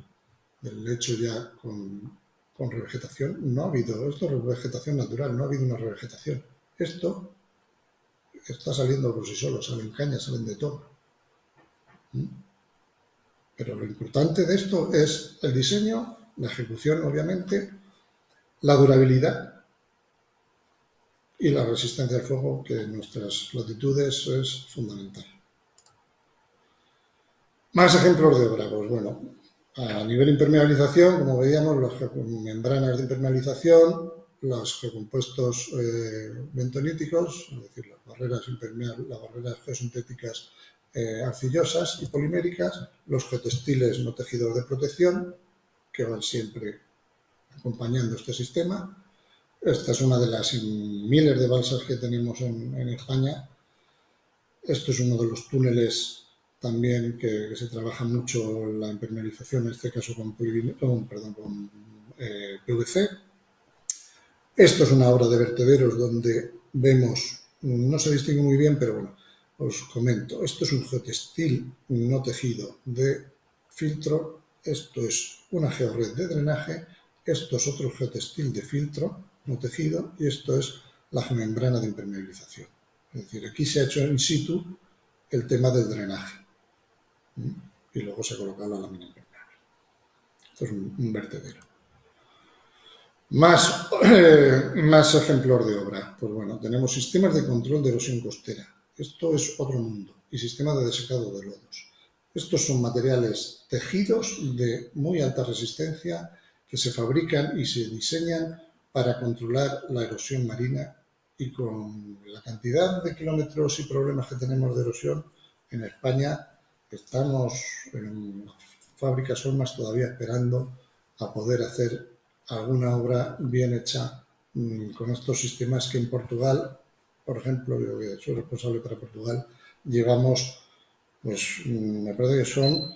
lecho ya con revegetación. No ha habido, esto es revegetación natural, no ha habido una revegetación. Esto está saliendo por sí solo, salen cañas, salen de todo. Pero lo importante de esto es el diseño, la ejecución, obviamente, la durabilidad. Y la resistencia al fuego, que en nuestras latitudes es fundamental. Más ejemplos de obra. Pues bueno, a nivel de impermeabilización, como veíamos, las membranas de impermeabilización, los geocompuestos bentoníticos, es decir, las barreras impermeables, las barreras geosintéticas arcillosas y poliméricas, los geotextiles no tejidos de protección, que van siempre acompañando este sistema. Esta es una de las miles de balsas que tenemos en España. Esto es uno de los túneles también que se trabaja mucho la impermeabilización, en este caso con PVC. Esto es una obra de vertederos donde vemos, no se distingue muy bien, pero bueno, os comento. Esto es un geotextil no tejido de filtro, esto es una georred de drenaje, esto es otro geotextil de filtro no tejido y esto es la membrana de impermeabilización. Es decir, aquí se ha hecho in situ el tema del drenaje y luego se ha colocado la lámina impermeable. Esto es un vertedero. Más ejemplos de obra. Pues bueno, tenemos sistemas de control de erosión costera. Esto es otro mundo. Y sistemas de desecado de lodos. Estos son materiales tejidos de muy alta resistencia que se fabrican y se diseñan para controlar la erosión marina, y con la cantidad de kilómetros y problemas que tenemos de erosión en España, estamos en fábricas Olmas todavía esperando a poder hacer alguna obra bien hecha con estos sistemas que en Portugal, por ejemplo, yo que soy responsable para Portugal, llevamos, pues me parece que son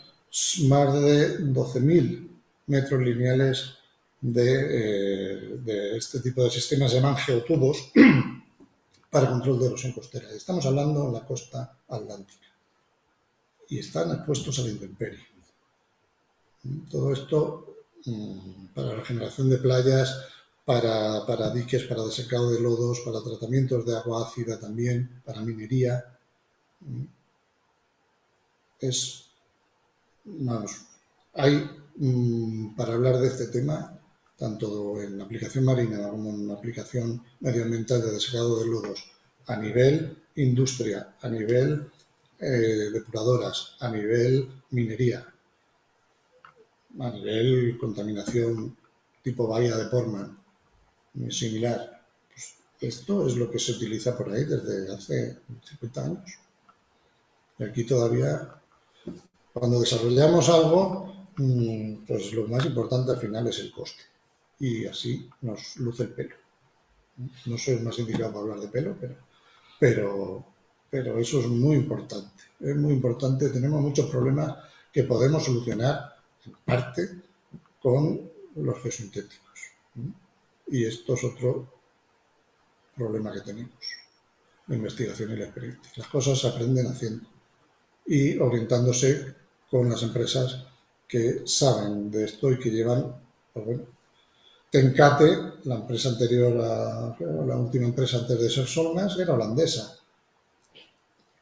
más de 12.000 metros lineales de este tipo de sistemas, se llaman geotubos, para control de erosión costera. Estamos hablando de la costa atlántica y están expuestos a la intemperie. Todo esto para regeneración de playas, para diques, para desecado de lodos, para tratamientos de agua ácida también, para minería. Hay, para hablar de este tema, tanto en la aplicación marina como en la aplicación medioambiental de desecado de lodos, a nivel industria, a nivel depuradoras, a nivel minería, a nivel contaminación tipo bahía de Portman, similar. Pues esto es lo que se utiliza por ahí desde hace 50 años. Y aquí todavía, cuando desarrollamos algo, pues lo más importante al final es el coste. Y así nos luce el pelo. No soy el más indicado para hablar de pelo, pero eso es muy importante. Es muy importante. Tenemos muchos problemas que podemos solucionar en parte con los geosintéticos. Y esto es otro problema que tenemos, la investigación y la experiencia. Las cosas se aprenden haciendo y orientándose con las empresas que saben de esto y que llevan, pues bueno, Tencate, la empresa anterior la última empresa antes de ser Solmas, era holandesa.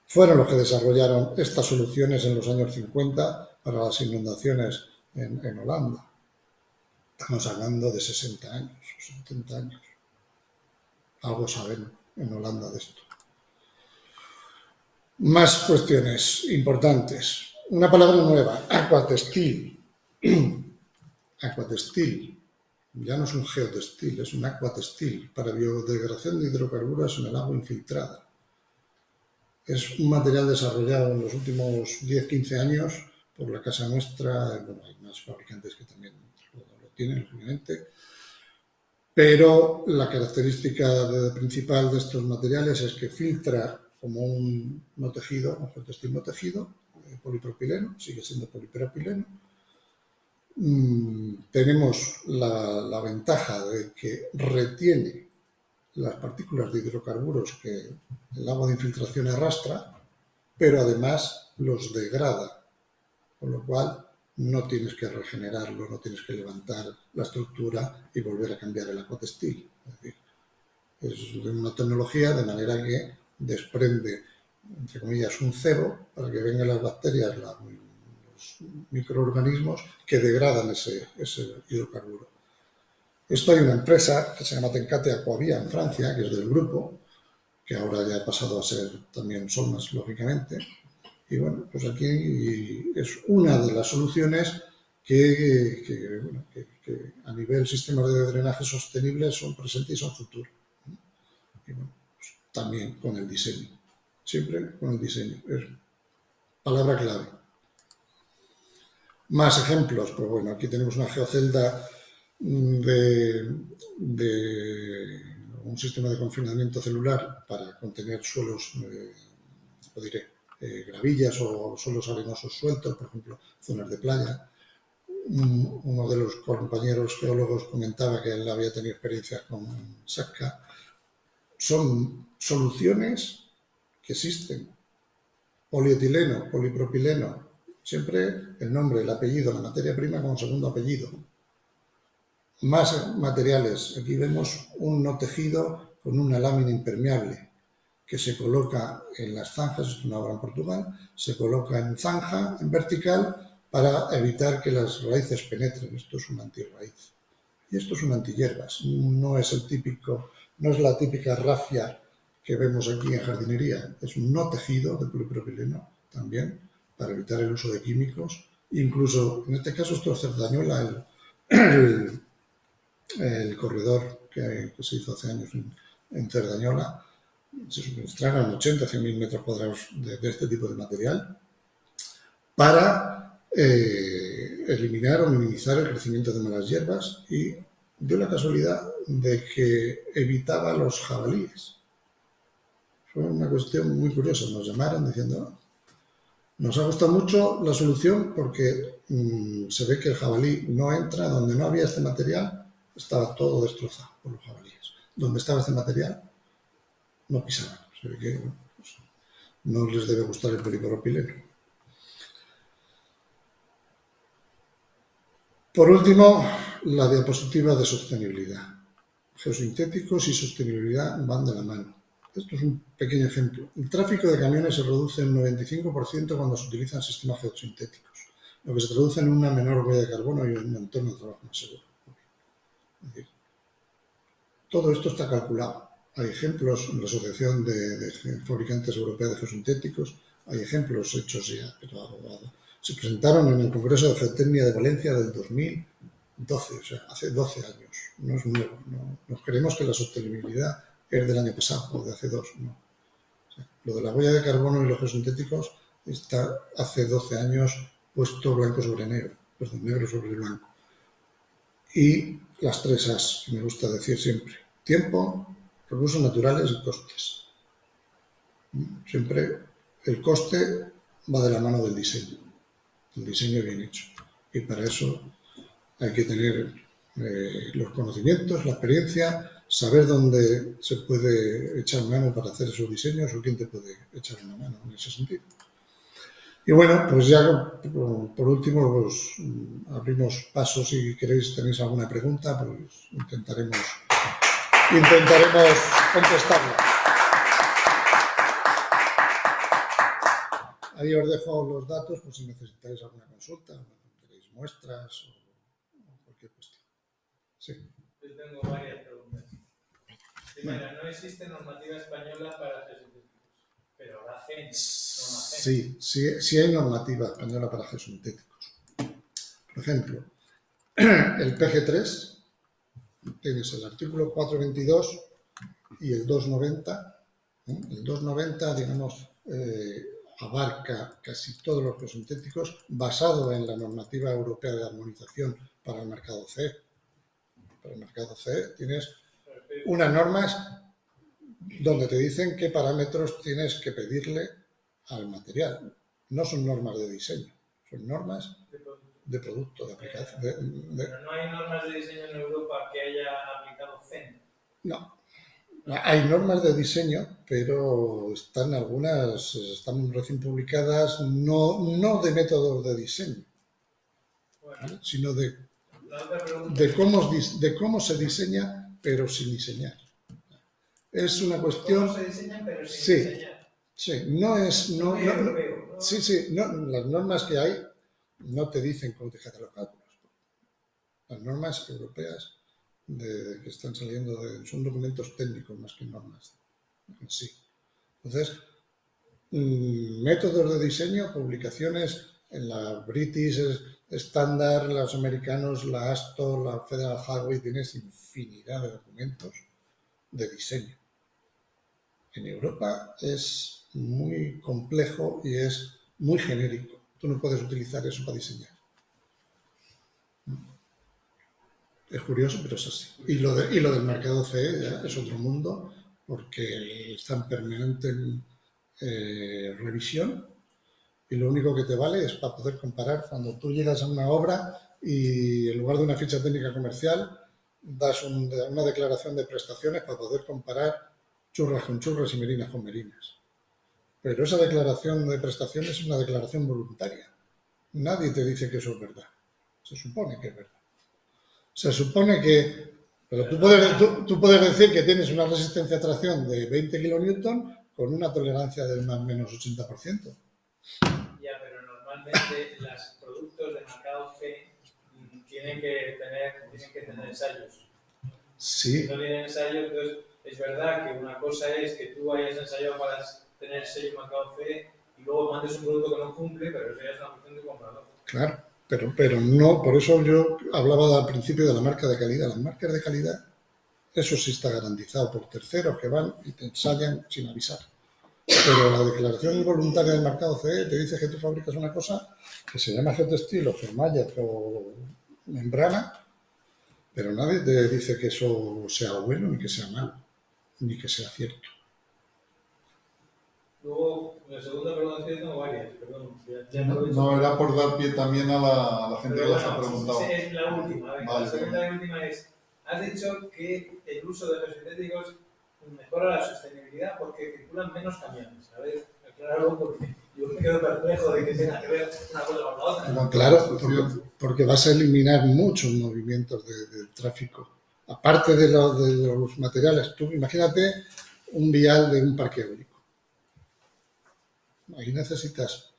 Fueron los que desarrollaron estas soluciones en los años 50 para las inundaciones en Holanda. Estamos hablando de 60 años, 70 años. Algo saben en Holanda de esto. Más cuestiones importantes. Una palabra nueva, aquatextil. Aquatextil. Ya no es un geotextil, es un aquatextil para biodegradación de hidrocarburos en el agua infiltrada. Es un material desarrollado en los últimos 10-15 años por la casa nuestra. Bueno, hay más fabricantes que también lo tienen, obviamente. Pero la característica principal de estos materiales es que filtra como un no tejido, un geotextil no tejido, polipropileno, sigue siendo polipropileno. Tenemos la ventaja de que retiene las partículas de hidrocarburos que el agua de infiltración arrastra, pero además los degrada, con lo cual no tienes que regenerarlo, no tienes que levantar la estructura y volver a cambiar el aquatextil. Es decir, es una tecnología de manera que desprende, entre comillas, un cebo para que vengan las bacterias, los microorganismos que degradan ese hidrocarburo. Esto hay una empresa que se llama Tencate Aquavia en Francia, que es del grupo, que ahora ya ha pasado a ser también Solmas, lógicamente. Y bueno, pues aquí es una de las soluciones que a nivel sistema de drenaje sostenible son presentes y son futuro. Y bueno, pues también con el diseño, siempre con el diseño, es palabra clave. Más ejemplos, pues bueno, aquí tenemos una geocelda de un sistema de confinamiento celular para contener suelos, lo diré, gravillas o suelos arenosos sueltos, por ejemplo, zonas de playa. Uno de los compañeros geólogos comentaba que él había tenido experiencias con SACA. Son soluciones que existen. Polietileno, polipropileno, siempre el nombre, el apellido, la materia prima como segundo apellido. Más materiales. Aquí vemos un no tejido con una lámina impermeable que se coloca en las zanjas, es una obra en Portugal, se coloca en zanja, en vertical, para evitar que las raíces penetren. Esto es un antirraíz. Y esto es un antihierbas. No es la típica rafia que vemos aquí en jardinería. Es un no tejido de polipropileno también, para evitar el uso de químicos. Incluso, en este caso, esto es Cerdañola, el corredor que se hizo hace años en Cerdañola. Se suministraron 80 a 100.000 metros cuadrados de este tipo de material para eliminar o minimizar el crecimiento de malas hierbas, y dio la casualidad de que evitaba los jabalíes. Fue una cuestión muy curiosa. Nos llamaron diciendo: nos ha gustado mucho la solución porque se ve que el jabalí no entra donde no había este material, estaba todo destrozado por los jabalíes. Donde estaba este material no pisaban. Se ve que pues, no les debe gustar el polipropileno. Por último, la diapositiva de sostenibilidad. Geosintéticos y sostenibilidad van de la mano. Esto es un pequeño ejemplo. El tráfico de camiones se reduce en 95% cuando se utilizan sistemas geosintéticos, lo que se traduce en una menor huella de carbono y un entorno de trabajo más seguro. Es decir, todo esto está calculado. Hay ejemplos en la Asociación de Fabricantes Europea de Geosintéticos, hay ejemplos hechos ya, pero se presentaron en el Congreso de Geotecnia de Valencia del 2012, o sea, hace 12 años. No es nuevo. No, nos creemos que la sostenibilidad es del año pasado o de hace 2. No. O sea, lo de la huella de carbono y los geosintéticos está hace 12 años puesto blanco sobre negro, perdón, negro sobre blanco. Y las 3 As, que me gusta decir siempre: tiempo, recursos naturales y costes. Siempre el coste va de la mano del diseño, el diseño bien hecho. Y para eso hay que tener los conocimientos, la experiencia, saber dónde se puede echar mano para hacer esos diseños o quién te puede echar una mano en ese sentido. Y bueno, pues ya por último, pues abrimos paso. Si queréis, tenéis alguna pregunta, pues intentaremos contestarla. Ahí os dejo los datos por si necesitáis alguna consulta, queréis muestras o cualquier cuestión. Sí. Yo tengo varias preguntas. Primera, no existe normativa española para geosintéticos, pero habrá CEN. Sí hay normativa española para geosintéticos. Por ejemplo, el PG3, tienes el artículo 422 y el 290. El 290, digamos, abarca casi todos los geosintéticos, basado en la normativa europea de armonización para el mercado CE. Para el mercado CE tienes unas normas donde te dicen qué parámetros tienes que pedirle al material. No son normas de diseño, son normas de producto, de aplicación. Pero no hay normas de diseño en Europa que haya aplicado CEN. No. Hay normas de diseño, pero están recién publicadas, no de métodos de diseño, ¿vale? Sino de cómo se diseña, pero sin diseñar. Es una cuestión. ¿Cómo se diseña, pero sin diseñar? Sí, las normas que hay no te dicen cómo te hacer los cálculos. Las normas europeas que están saliendo, son documentos técnicos más que normas en sí. Entonces, métodos de diseño, publicaciones en la British Standard, los americanos, la ASTO, la Federal Highway, tienes infinidad de documentos de diseño. En Europa es muy complejo y es muy genérico. Tú no puedes utilizar eso para diseñar. Es curioso, pero es así. Y lo del mercado CE ya es otro mundo, porque está en permanente revisión y lo único que te vale es para poder comparar cuando tú llegas a una obra y en lugar de una ficha técnica comercial das una declaración de prestaciones para poder comparar churras con churras y merinas con merinas. Pero esa declaración de prestaciones es una declaración voluntaria. Nadie te dice que eso es verdad. Se supone que es verdad. Se supone que... Pero tú puedes decir que tienes una resistencia a tracción de 20 kilonewton con una tolerancia del más o menos 80%. Ya, pero normalmente los productos de mercado C tienen que tener ensayos. Sí. Si no tienen ensayos, entonces es verdad que una cosa es que tú hayas ensayado para tener sello mercado C y luego mandes un producto que no cumple, pero eso ya es una cuestión de comprador. Claro, pero no, por eso yo hablaba al principio de la marca de calidad. Las marcas de calidad, eso sí está garantizado por terceros que van y te ensayan sin avisar. Pero la declaración involuntaria del mercado CE te dice que tú fabricas una cosa que se llama geotextil o fermalla o membrana, pero nadie te dice que eso sea bueno, ni que sea malo, ni que sea cierto. Luego, la segunda pregunta que tengo varias, perdón. No, era por dar pie también a la gente que las ha preguntado. Es la última, venga. Vale, La segunda y última es, has dicho que el uso de geosintéticos mejora la sostenibilidad porque circulan menos camiones. A ver, acláralo porque yo me quedo perplejo de que tenga que ver una cosa con la otra. Claro, porque vas a eliminar muchos movimientos de tráfico. Aparte de los materiales, tú imagínate un vial de un parque eólico. Ahí necesitas,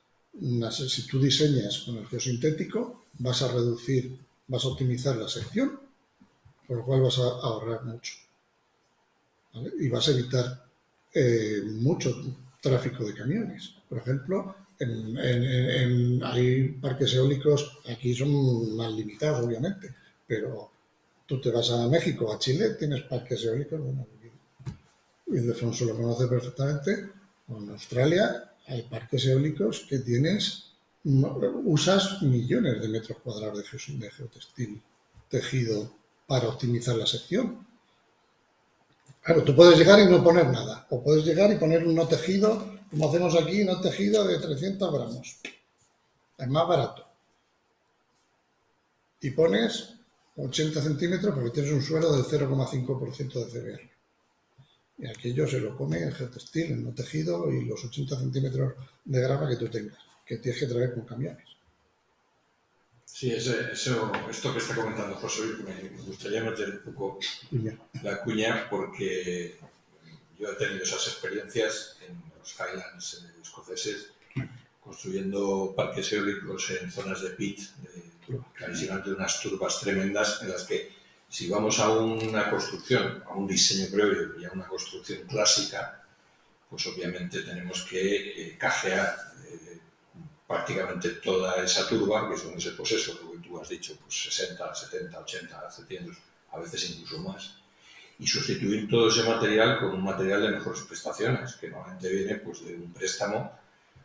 si tú diseñas con el geosintético, vas a optimizar la sección, por lo cual vas a ahorrar mucho. ¿Vale? Y vas a evitar mucho tráfico de camiones. Por ejemplo, hay parques eólicos, aquí son más limitados, obviamente, pero tú te vas a México, a Chile, tienes parques eólicos, bueno, Ildefonso lo conoce perfectamente, o en Australia hay parques eólicos que usas millones de metros cuadrados de geotextil tejido para optimizar la sección. Claro, tú puedes llegar y no poner nada, o puedes llegar y poner un no tejido, como hacemos aquí, no tejido de 300 gramos. Es más barato. Y pones 80 centímetros porque tienes un suelo del 0,5% de CBR. Y aquello se lo come el geotextil, el no tejido y los 80 centímetros de grava que tú tengas, que tienes que traer con camiones. Sí, esto que está comentando José, me gustaría meter un poco la cuña porque yo he tenido esas experiencias en los Highlands escoceses construyendo parques eólicos en zonas de pit, clarísimamente unas turbas tremendas en las que si vamos a una construcción, a un diseño previo y a una construcción clásica, pues obviamente tenemos que cajear prácticamente toda esa turba, que son ese proceso, lo que tú has dicho, pues 60, 70, 80 centímetros, a veces incluso más, y sustituir todo ese material con un material de mejores prestaciones, que normalmente viene pues, de un préstamo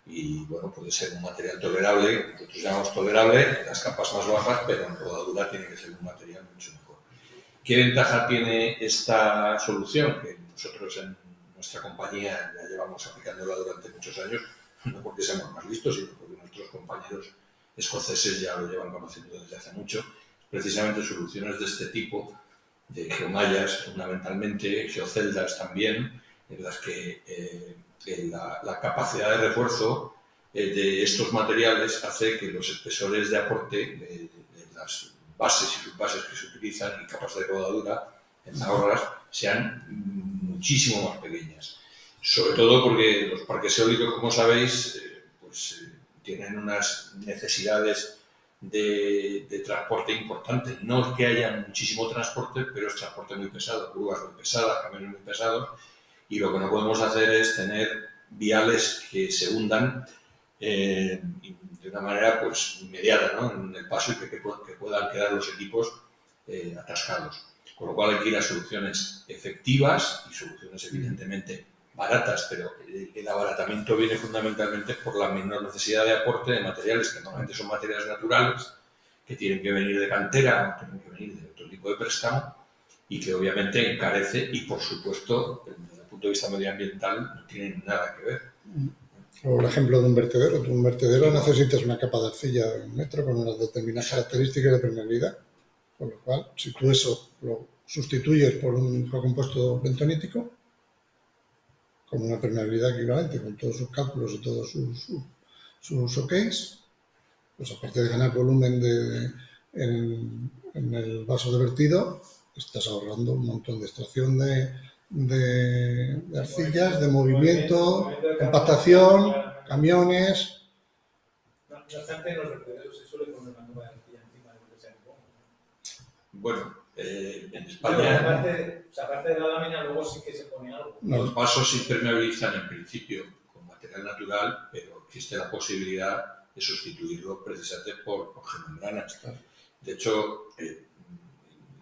y bueno, puede ser un material tolerable, nosotros llamamos tolerable, en las capas más bajas, pero en rodadura tiene que ser un material mucho mejor. ¿Qué ventaja tiene esta solución? Que nosotros en nuestra compañía ya llevamos aplicándola durante muchos años, no porque seamos más listos, sino porque nuestros compañeros escoceses ya lo llevan conociendo desde hace mucho. Precisamente soluciones de este tipo, de geomallas fundamentalmente, geoceldas también, en las que la capacidad de refuerzo de estos materiales hace que los espesores de aporte de las bases y subbases que se utilizan y capas de rodadura en ahorras sean muchísimo más pequeñas. Sobre todo porque los parques eólicos, como sabéis, tienen unas necesidades de transporte importante. No es que haya muchísimo transporte, pero es transporte muy pesado, grúas muy pesadas, camiones muy pesados, y lo que no podemos hacer es tener viales que se hundan de una manera pues inmediata, ¿no?, en el paso, y que puedan quedar los equipos atascados. Con lo cual hay que ir a soluciones efectivas y soluciones evidentemente baratas, pero el abaratamiento viene fundamentalmente por la menor necesidad de aporte de materiales que normalmente son materiales naturales, que tienen que venir de cantera, tienen que venir de otro tipo de préstamo, y que obviamente encarece, y por supuesto desde el punto de vista medioambiental no tienen nada que ver. O el ejemplo de un vertedero. Tu vertedero necesitas una capa de arcilla de 1 metro con unas determinadas características de permeabilidad. Con lo cual, si tú eso lo sustituyes por un compuesto bentonítico, con una permeabilidad equivalente, con todos sus cálculos y todos sus OKs, pues aparte de ganar volumen en el vaso de vertido, estás ahorrando un montón de extracción de arcillas, de movimiento, compactación, camiones. No obstante, en los vertederos se suele poner una nueva arcilla encima de lo que sea que ponga. Bueno, en Pero España aparte de la lámina, luego sí que se pone algo. los vasos se impermeabilizan en principio con material natural, pero existe la posibilidad de sustituirlo precisamente por geomembranas. De hecho,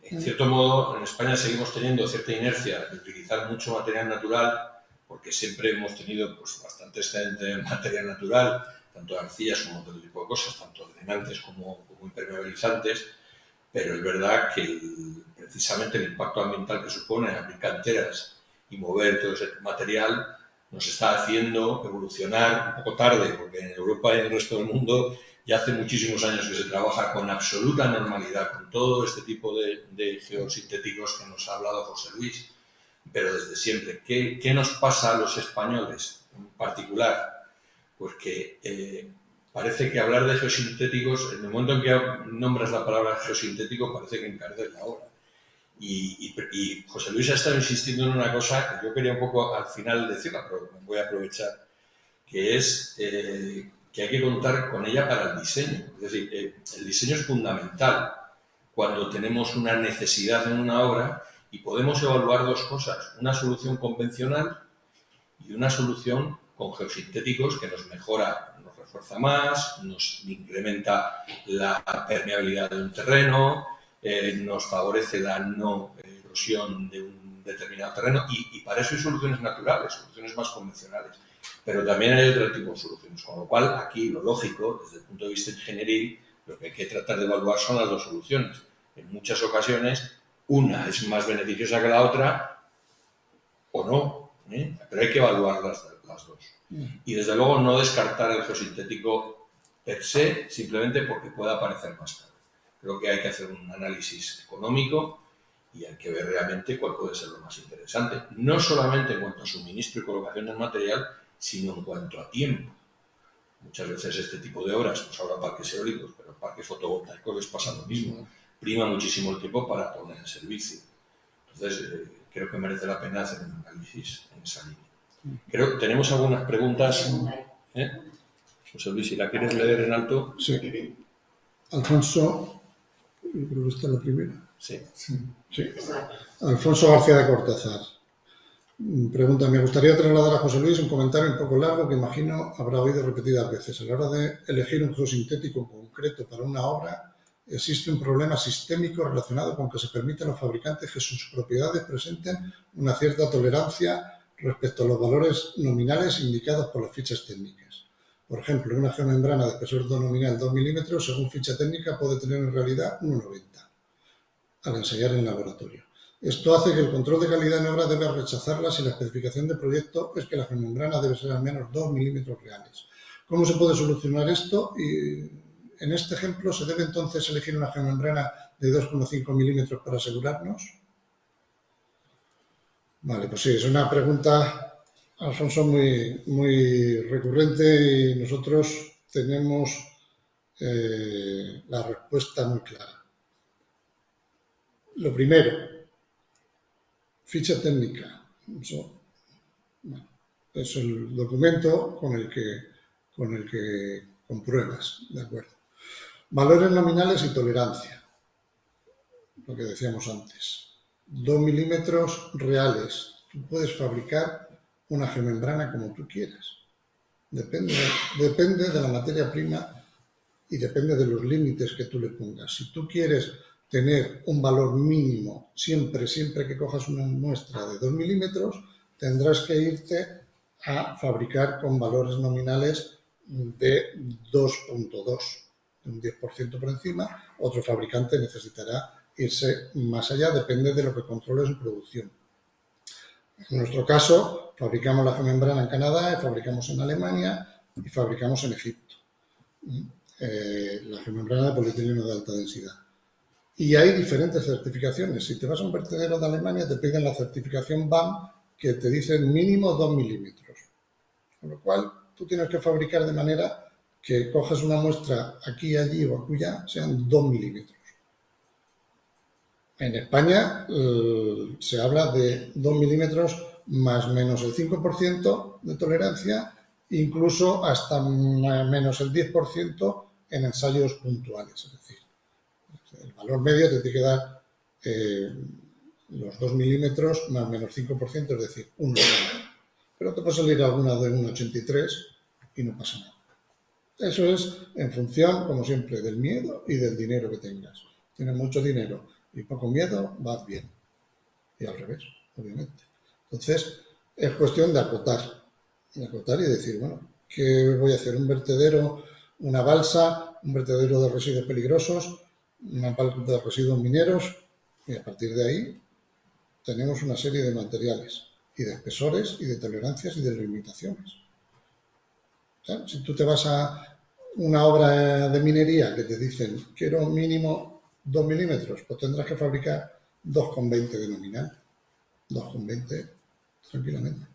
en cierto modo, en España seguimos teniendo cierta inercia de utilizar mucho material natural, porque siempre hemos tenido pues, bastante excedente de material natural, tanto de arcillas como de otro tipo de cosas, tanto drenantes como impermeabilizantes, pero es verdad que precisamente el impacto ambiental que supone abrir canteras y mover todo ese material nos está haciendo evolucionar un poco tarde, porque en Europa y en el resto del mundo ya hace muchísimos años que se trabaja con absoluta normalidad con todo este tipo de geosintéticos que nos ha hablado José Luis, pero desde siempre. ¿Qué nos pasa a los españoles en particular? Pues que parece que hablar de geosintéticos, en el momento en que nombras la palabra geosintético, parece que encareces la obra. Y José Luis ha estado insistiendo en una cosa que yo quería un poco al final decirla, pero me voy a aprovechar, que es que hay que contar con ella para el diseño. Es decir, el diseño es fundamental cuando tenemos una necesidad en una obra y podemos evaluar dos cosas, una solución convencional y una solución con geosintéticos que nos mejora, nos refuerza más, nos incrementa la permeabilidad de un terreno, nos favorece la no erosión de un determinado terreno, y para eso hay soluciones naturales, soluciones más convencionales. Pero también hay otro tipo de soluciones, con lo cual aquí lo lógico, desde el punto de vista ingenieril, lo que hay que tratar de evaluar son las dos soluciones. En muchas ocasiones, una es más beneficiosa que la otra, o no, pero hay que evaluar las dos. Y desde luego no descartar el geosintético per se, simplemente porque pueda parecer más caro. Creo que hay que hacer un análisis económico y hay que ver realmente cuál puede ser lo más interesante. No solamente en cuanto a suministro y colocación del material, sino en cuanto a tiempo. Muchas veces este tipo de obras, pues ahora parques eólicos, pero parques fotovoltaicos les pasa lo mismo. Prima muchísimo el tiempo para poner en servicio. Entonces, creo que merece la pena hacer un análisis en esa línea. Creo que tenemos algunas preguntas. José Luis, si la quieres leer en alto. Sí. Alfonso, yo creo que esta es la primera. Sí. Sí. Alfonso García de Cortázar. Pregunta, me gustaría trasladar a José Luis un comentario un poco largo que imagino habrá oído repetidas veces. A la hora de elegir un geosintético concreto para una obra, existe un problema sistémico relacionado con que se permite a los fabricantes que sus propiedades presenten una cierta tolerancia respecto a los valores nominales indicados por las fichas técnicas. Por ejemplo, una geomembrana de espesor nominal 2 milímetros, según ficha técnica, puede tener en realidad 1,90 al ensayar en laboratorio. Esto hace que el control de calidad en obra deba rechazarla si la especificación de proyecto es que la geomembrana debe ser al menos 2 milímetros reales. ¿Cómo se puede solucionar esto? Y en este ejemplo, ¿se debe entonces elegir una geomembrana de 2,5 milímetros para asegurarnos? Vale, pues sí, es una pregunta, Alfonso, muy recurrente, y nosotros tenemos la respuesta muy clara. Lo primero, ficha técnica. Eso es el documento con el que compruebas, ¿de acuerdo? Valores nominales y tolerancia, lo que decíamos antes. 2 milímetros reales. Tú puedes fabricar una geomembrana como tú quieras. Depende de la materia prima y depende de los límites que tú le pongas. Si tú quieres tener un valor mínimo siempre que cojas una muestra de 2 milímetros, tendrás que irte a fabricar con valores nominales de 2.2, un 10% por encima. Otro fabricante necesitará irse más allá, depende de lo que controle su producción. En nuestro caso, fabricamos la geomembrana en Canadá, fabricamos en Alemania y fabricamos en Egipto. La geomembrana de polietileno de alta densidad. Y hay diferentes certificaciones. Si te vas a un vertedero de Alemania, te piden la certificación BAM, que te dice mínimo 2 milímetros. Con lo cual, tú tienes que fabricar de manera que cojas una muestra aquí, allí o acullá, sean 2 milímetros. En España se habla de 2 milímetros más menos el 5% de tolerancia, incluso hasta menos el 10% en ensayos puntuales. Es decir, el valor medio te tiene que dar los 2 milímetros más menos 5%, es decir, 1 milímetro. Pero te puede salir alguna de 1,83 y no pasa nada. Eso es en función, como siempre, del miedo y del dinero que tengas. Tienes mucho dinero y poco miedo, vas bien. Y al revés, obviamente. Entonces, es cuestión de acotar y decir, bueno, ¿qué voy a hacer? ¿Un vertedero, una balsa, un vertedero de residuos peligrosos, una balsa de residuos mineros? Y a partir de ahí tenemos una serie de materiales y de espesores y de tolerancias y de limitaciones. ¿Sabes? Si tú te vas a una obra de minería que te dicen quiero mínimo 2 milímetros, pues tendrás que fabricar 2,20 de nominal. 2,20 tranquilamente.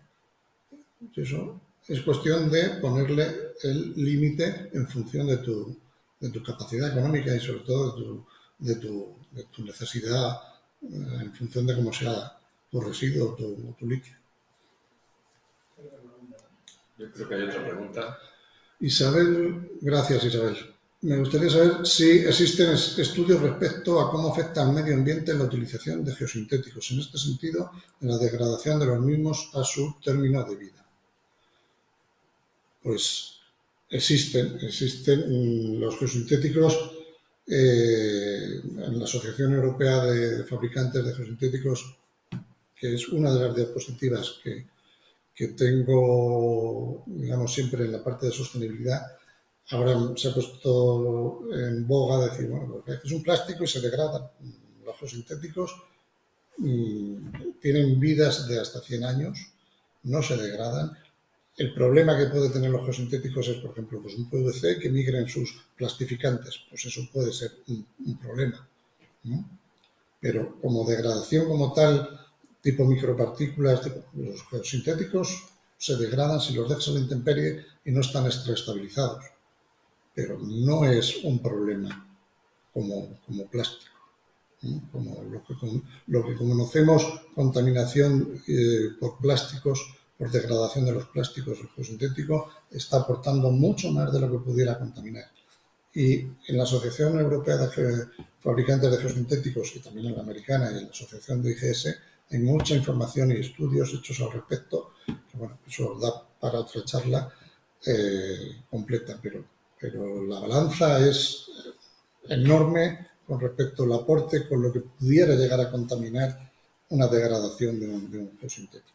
Eso es cuestión de ponerle el límite en función de tu capacidad económica y sobre todo de tu necesidad en función de cómo sea tu residuo o tu líquido. Yo creo que hay otra pregunta. Isabel, gracias Isabel. Me gustaría saber si existen estudios respecto a cómo afecta al medio ambiente la utilización de geosintéticos, en este sentido, en la degradación de los mismos a su término de vida. Pues existen los geosintéticos, en la Asociación Europea de Fabricantes de Geosintéticos, que es una de las diapositivas que tengo, digamos, siempre en la parte de sostenibilidad. Ahora se ha puesto en boga decir, bueno, porque es un plástico y se degrada. Los geosintéticos tienen vidas de hasta 100 años, no se degradan. El problema que puede tener los geosintéticos es, por ejemplo, pues un PVC que migre en sus plastificantes. Pues eso puede ser un problema, ¿no? Pero como degradación como tal, tipo micropartículas, los geosintéticos se degradan si los dejas a la intemperie y no están extraestabilizados. Pero no es un problema como plástico, ¿no? Como lo que conocemos contaminación por plásticos, por degradación de los plásticos, el geosintético está aportando mucho más de lo que pudiera contaminar. Y en la Asociación Europea de Fabricantes de Geosintéticos y también en la americana y en la Asociación de IGS hay mucha información y estudios hechos al respecto, que bueno, eso da para otra charla completa, pero la balanza es enorme con respecto al aporte con lo que pudiera llegar a contaminar una degradación de un geosintético.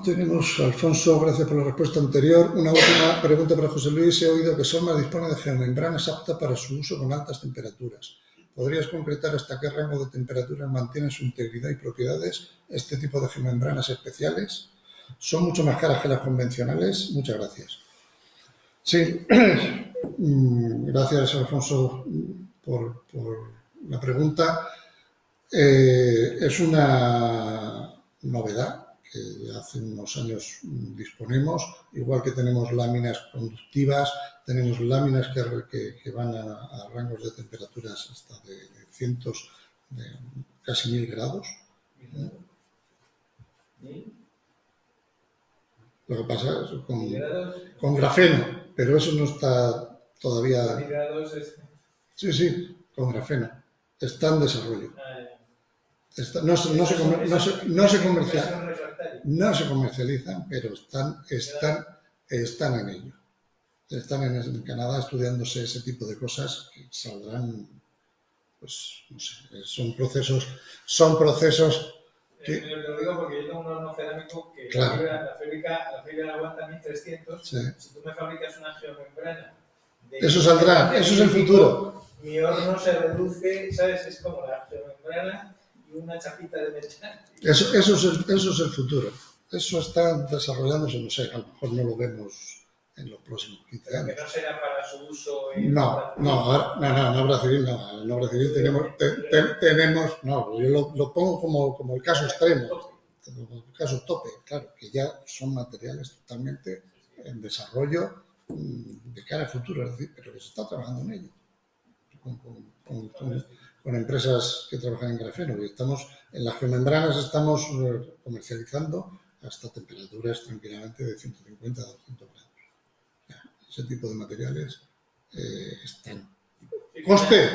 Tenemos, Alfonso, gracias por la respuesta anterior. Una última pregunta para José Luis. He oído que SOLMAS dispone de geomembranas aptas para su uso con altas temperaturas. ¿Podrías concretar hasta qué rango de temperaturas mantiene su integridad y propiedades este tipo de geomembranas especiales? ¿Son mucho más caras que las convencionales? Muchas gracias. Sí, gracias, Alfonso, por la pregunta. Es una novedad que hace unos años disponemos, igual que tenemos láminas conductivas, tenemos láminas que van a rangos de temperaturas hasta de cientos, de casi 1000 grados. Lo que pasa es Hidrados, con grafeno, pero eso no está todavía... hidrados es... Sí, con grafeno. Está en desarrollo. Eso No se comercializan, pero están en ello. Están en Canadá estudiándose ese tipo de cosas que saldrán, pues, no sé, son procesos que... Lo digo porque yo tengo un horno cerámico que Claro. la fibra aguanta 1300. Sí. Si tú me fabricas una geomembrana... Eso saldrá, eso es el futuro. Mi horno se reduce, ¿sabes? Es como la geomembrana y una chapita de metal. Eso es el futuro. Eso está desarrollándose, no sé, a lo mejor no lo vemos en los próximos 15 Pero años. que no será para su uso En obra civil no. En obra civil tenemos, no, yo lo pongo como el caso extremo, como el caso tope, claro, que ya son materiales totalmente en desarrollo de cara al futuro, es decir, pero que se está trabajando en ello. Con empresas que trabajan en grafeno, y en las geomembranas estamos comercializando hasta temperaturas tranquilamente de 150 a 200 grados. Ese tipo de materiales están. Coste.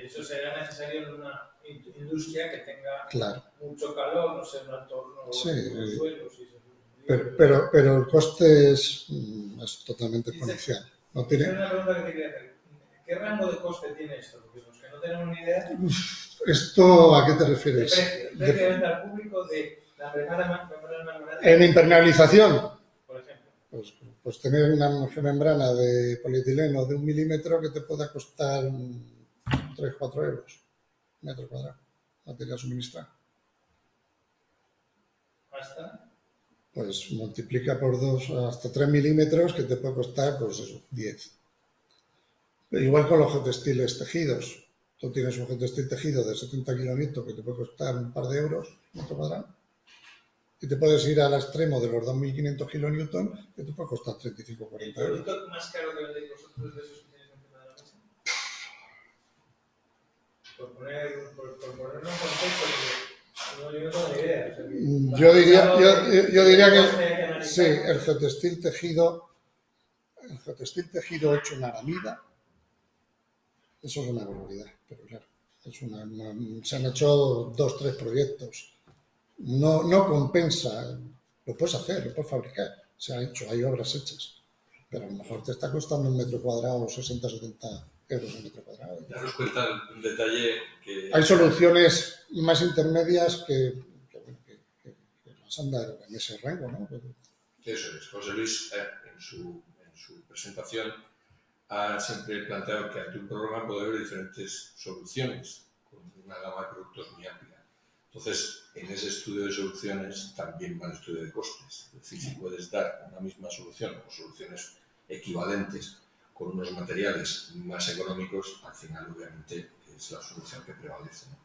Eso será necesario en una industria que tenga Claro. mucho calor, no sé, un entorno, Sí, suelos. pero el coste es totalmente exponencial. No tiene... Una pregunta que te quería hacer. ¿Qué rango de coste tiene esto? Porque los que no tenemos ni idea. ¿Esto a qué te refieres? El precio de venta al público de la membrana. En impermeabilización. Por ejemplo. Pues tener una membrana de polietileno de 1 milímetro que te pueda costar 3-4 euros metro cuadrado, material suministrado. ¿Hasta? Pues multiplica por 2 hasta 3 milímetros que te puede costar, pues eso, 10. Igual con los geotextiles tejidos. Tú tienes un geotextil tejido de 70 kilonewton que te puede costar un par de euros metro cuadrado. Y te puedes ir al extremo de los 2.500 kilonewton que te puede costar 35 o 40 euros. ¿El producto más caro que vendéis vosotros de esos que tienes encima de la mesa? Por ponerlo en contexto, porque yo no tengo ni idea. O sea, yo diría que sí, el geotextil tejido hecho en aramida, eso es una barbaridad, pero claro, se han hecho 2-3 proyectos. No compensa, lo puedes hacer, lo puedes fabricar, se ha hecho, hay obras hechas, pero a lo mejor te está costando un metro cuadrado 60-70 euros el metro cuadrado. Daros cuenta un detalle que... Hay soluciones más intermedias que nos andan en ese rango, ¿no? Eso es. José Luis, en su presentación, ha siempre planteado que ante un programa puede haber diferentes soluciones, con una gama de productos muy amplia. Entonces, en ese estudio de soluciones también va el estudio de costes. Es decir, si puedes dar una misma solución o soluciones equivalentes con unos materiales más económicos, al final, obviamente, es la solución que prevalece, ¿no?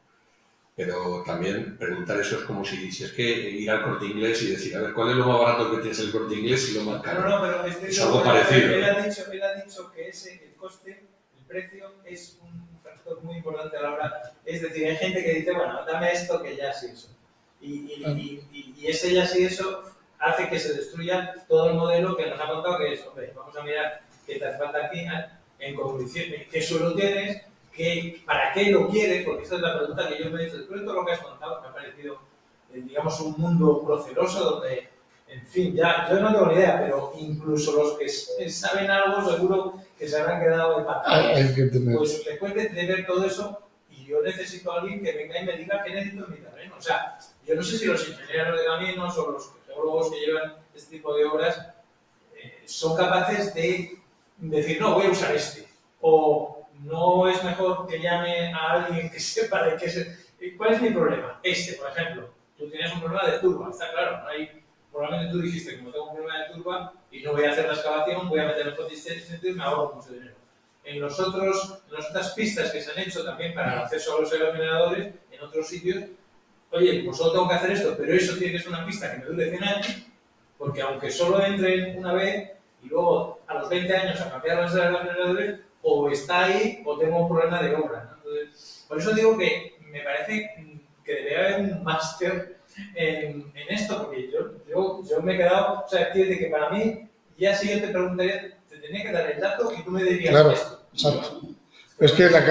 Pero también preguntar eso es como si es que ir al Corte Inglés y decir, a ver, ¿cuál es lo más barato que tienes el Corte Inglés y lo más caro? No, pero es algo parecido. Él ha dicho que el coste, el precio, es un factor muy importante a la hora. Es decir, hay gente que dice, bueno, dame esto que ya sí eso. Y ese ya sí eso hace que se destruya todo el modelo que nos ha contado, que es, hombre, vamos a mirar qué te hace falta aquí, en condiciones, qué suelo tienes, ¿para qué lo quieres? Porque esa es la pregunta que yo me he hecho. Después de todo lo que has contado, me ha parecido, digamos, un mundo proceloso donde, en fin, ya yo no tengo ni idea, pero incluso los que saben algo seguro que se habrán quedado de patada. Pues después de ver todo eso, y yo necesito a alguien que venga y me diga qué necesito en mi terreno. O sea, yo no sé si los ingenieros de caminos o los geólogos que llevan este tipo de obras son capaces de decir, no, voy a usar este. O no es mejor que llame a alguien que sepa de qué es. ¿Cuál es mi problema? Este, por ejemplo. Tú tienes un problema de turba, está claro. Probablemente tú dijiste, como tengo un problema de turba y no voy a hacer la excavación, voy a meter el coeficiente y me ahorro mucho dinero. En las otras pistas que se han hecho también para el acceso a los aerogeneradores, en otros sitios, oye, pues solo tengo que hacer esto, pero eso tiene que ser una pista que me dure 100 años, porque aunque solo entre una vez y luego a los 20 años a cambiar los aerogeneradores, o está ahí o tengo un problema de obra, ¿no? Entonces, por eso digo que me parece que debería haber un máster en esto, porque yo me he quedado, o sea, quiere decir que para mí, ya si yo te preguntaría, te tenía que dar el dato y tú me dirías Claro, esto. exacto. Es que la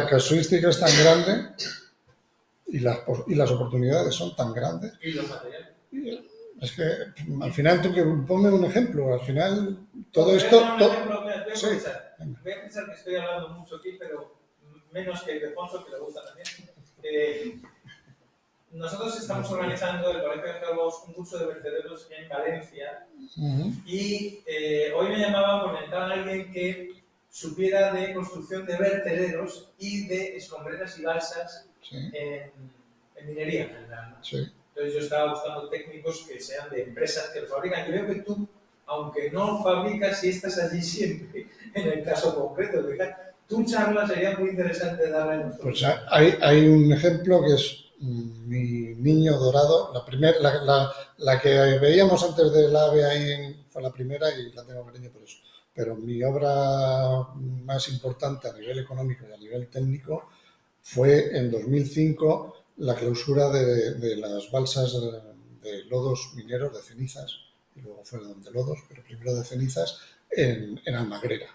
casuística es tan grande y las oportunidades son tan grandes. Y los materiales. Es que al final, ponme un ejemplo, al final todo Voy a esto... dar un ejemplo, mira, Sí, venga. voy a pensar que estoy hablando mucho aquí, pero menos que Ildefonso, que le gusta también. Nosotros estamos organizando el Colegio de Geólogos un curso de vertederos en Valencia y hoy me llamaban porque necesitaban a alguien que supiera de construcción de vertederos y de escombreras y balsas en minería en general, ¿no? Sí. Entonces yo estaba buscando técnicos que sean de empresas que lo fabrican y veo que tú, aunque no fabricas y estás allí siempre, en el caso concreto, tu charla sería muy interesante darle a nosotros. Pues hay un ejemplo que es mi niño dorado, la que veíamos antes del AVE ahí fue la primera y la tengo cariño por eso. Pero mi obra más importante a nivel económico y a nivel técnico fue en 2005 la clausura de las balsas de lodos mineros, de cenizas, y luego fueron de lodos, pero primero de cenizas, en Almagrera.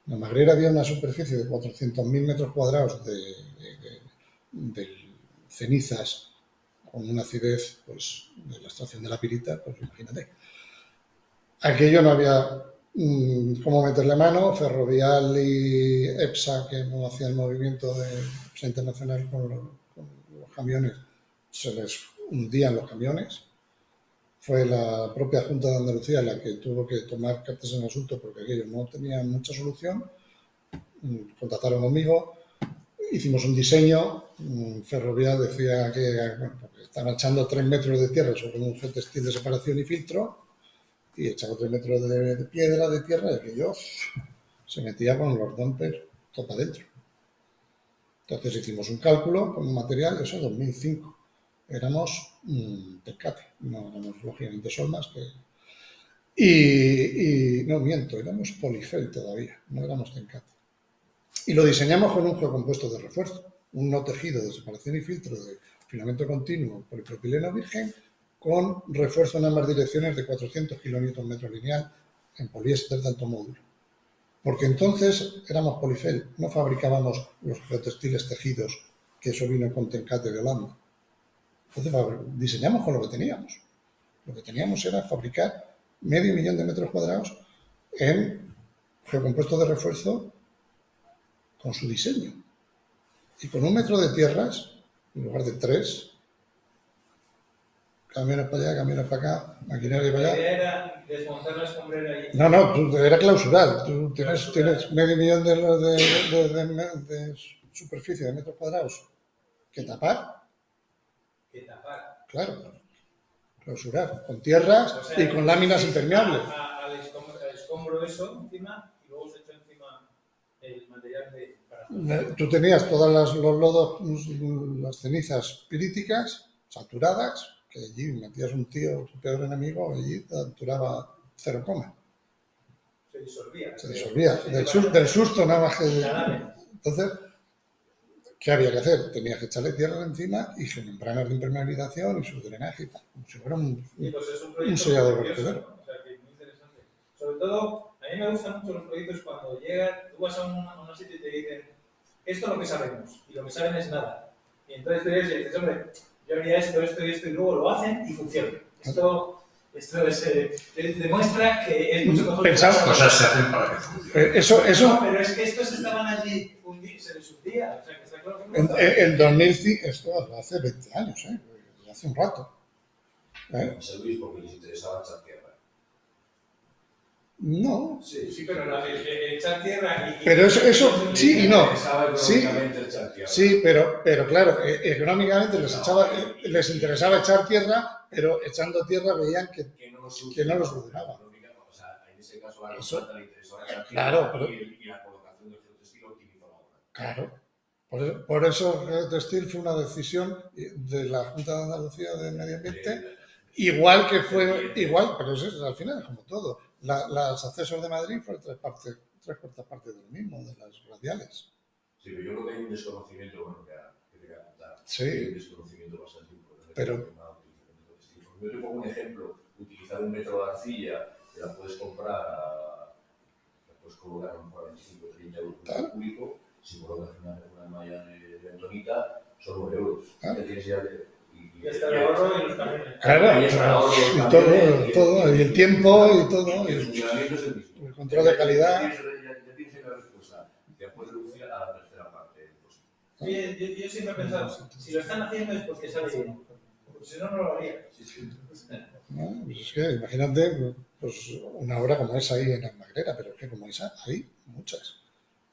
En Almagrera había una superficie de 400.000 metros cuadrados de cenizas con una acidez pues, de la extracción de la pirita, pues imagínate. Aquello no había cómo meterle mano, Ferrovial y EPSA, que no hacían movimiento de EPSA internacional con los camiones, se les hundían los camiones. Fue la propia Junta de Andalucía la que tuvo que tomar cartas en el asunto porque aquello no tenía mucha solución. Contactaron conmigo, hicimos un diseño, Ferrovial decía que estaban echando 3 metros de tierra sobre un geotextil de separación y filtro y echaba 3 metros de piedra, de tierra, y aquello se metía con los dumpers todo para adentro. Entonces hicimos un cálculo con un material, eso en 2005. Éramos Tencate, no éramos lógicamente Solmas, y no miento, éramos Poligel todavía, no éramos Tencate. Y lo diseñamos con un geocompuesto de refuerzo, un no tejido de separación y filtro de filamento continuo polipropileno virgen con refuerzo en ambas direcciones de 400 kN lineal en poliéster de alto módulo. Porque entonces éramos Poligel, no fabricábamos los geotextiles tejidos, que eso vino con Tencate de Holanda. Entonces diseñamos con lo que teníamos. Lo que teníamos era fabricar 500.000 metros cuadrados en geocompuesto de refuerzo con su diseño. Y con 1 metro de tierras, en lugar de 3, camiones para allá, camiones para acá, maquinaria para allá. La idea era desmontar la escombrera y... No, era clausural. Tú tienes 500.000 de superficie de metros cuadrados que tapar. Claro, clausurar, con tierras, o sea, y con láminas impermeables. Al escombro eso encima y luego se echa encima el material para... Tú tenías todos los lodos, las cenizas piríticas, saturadas, que allí metías un tío, tu peor enemigo, allí saturaba 0, se disolvía. Se disolvía. Del susto nada más que... Entonces, ¿qué había que hacer? Tenías que echarle tierra encima y sus membranas de impermeabilización y su drenaje y tal, como si fuera un sellado de vertedero. ¿No? O sea, que es muy interesante. Sobre todo, a mí me gustan mucho los proyectos cuando llegas, tú vas a un sitio y te dicen, esto es lo que sabemos, y lo que saben es nada. Y entonces tú dices, hombre, yo haría esto, y luego lo hacen y funciona. Esto demuestra que es mucho mejor. Pensar cosas se hacen para que funcione. No, pero es que estos estaban allí, se les hundía. O sea, que está claro que en 2005, esto hace 20 años, hace un rato. José Luis, porque les interesaba echar tierra. No. Sí, pero echar tierra y... Pero eso sí y no. Sí, pero claro, económicamente les interesaba echar tierra, pero echando tierra veían que no los solucionaba. O sea, en ese caso a la contrata le interesaba echar tierra, claro, y la colocación del geotextil optimizó la obra. Claro. Por eso el geotextil fue una decisión de la Junta de Andalucía de Medio Ambiente, igual, pero eso es, al final es como todo. Los accesos de Madrid fueron 3/4 partes de lo mismo, de las radiales. Sí, pero yo creo que hay un desconocimiento, bueno, que te voy a contar. Sí. Hay un desconocimiento bastante importante. Pero- Yo te pongo un ejemplo, utilizar un metro de arcilla, que la puedes comprar, la puedes colocar a 25 o 30 euros por metro cúbico, si colocas una malla de bentonita, son 9 euros. Ah. Ya tienes ya de, Y está el ahorro y los camiones. Claro, y está el ahorro, los y camiones, todo, y el tiempo y todo, y el y funcionamiento es el mismo. el control de calidad. Ya tienes la respuesta. Ya puedes reducir a la tercera parte del coste. Yo siempre he pensado, si lo están haciendo es porque sale bien. Porque si no, no lo haría. ¿no? Pues es que imagínate pues, una obra como esa ahí en Almagrera, pero es que como esa hay muchas.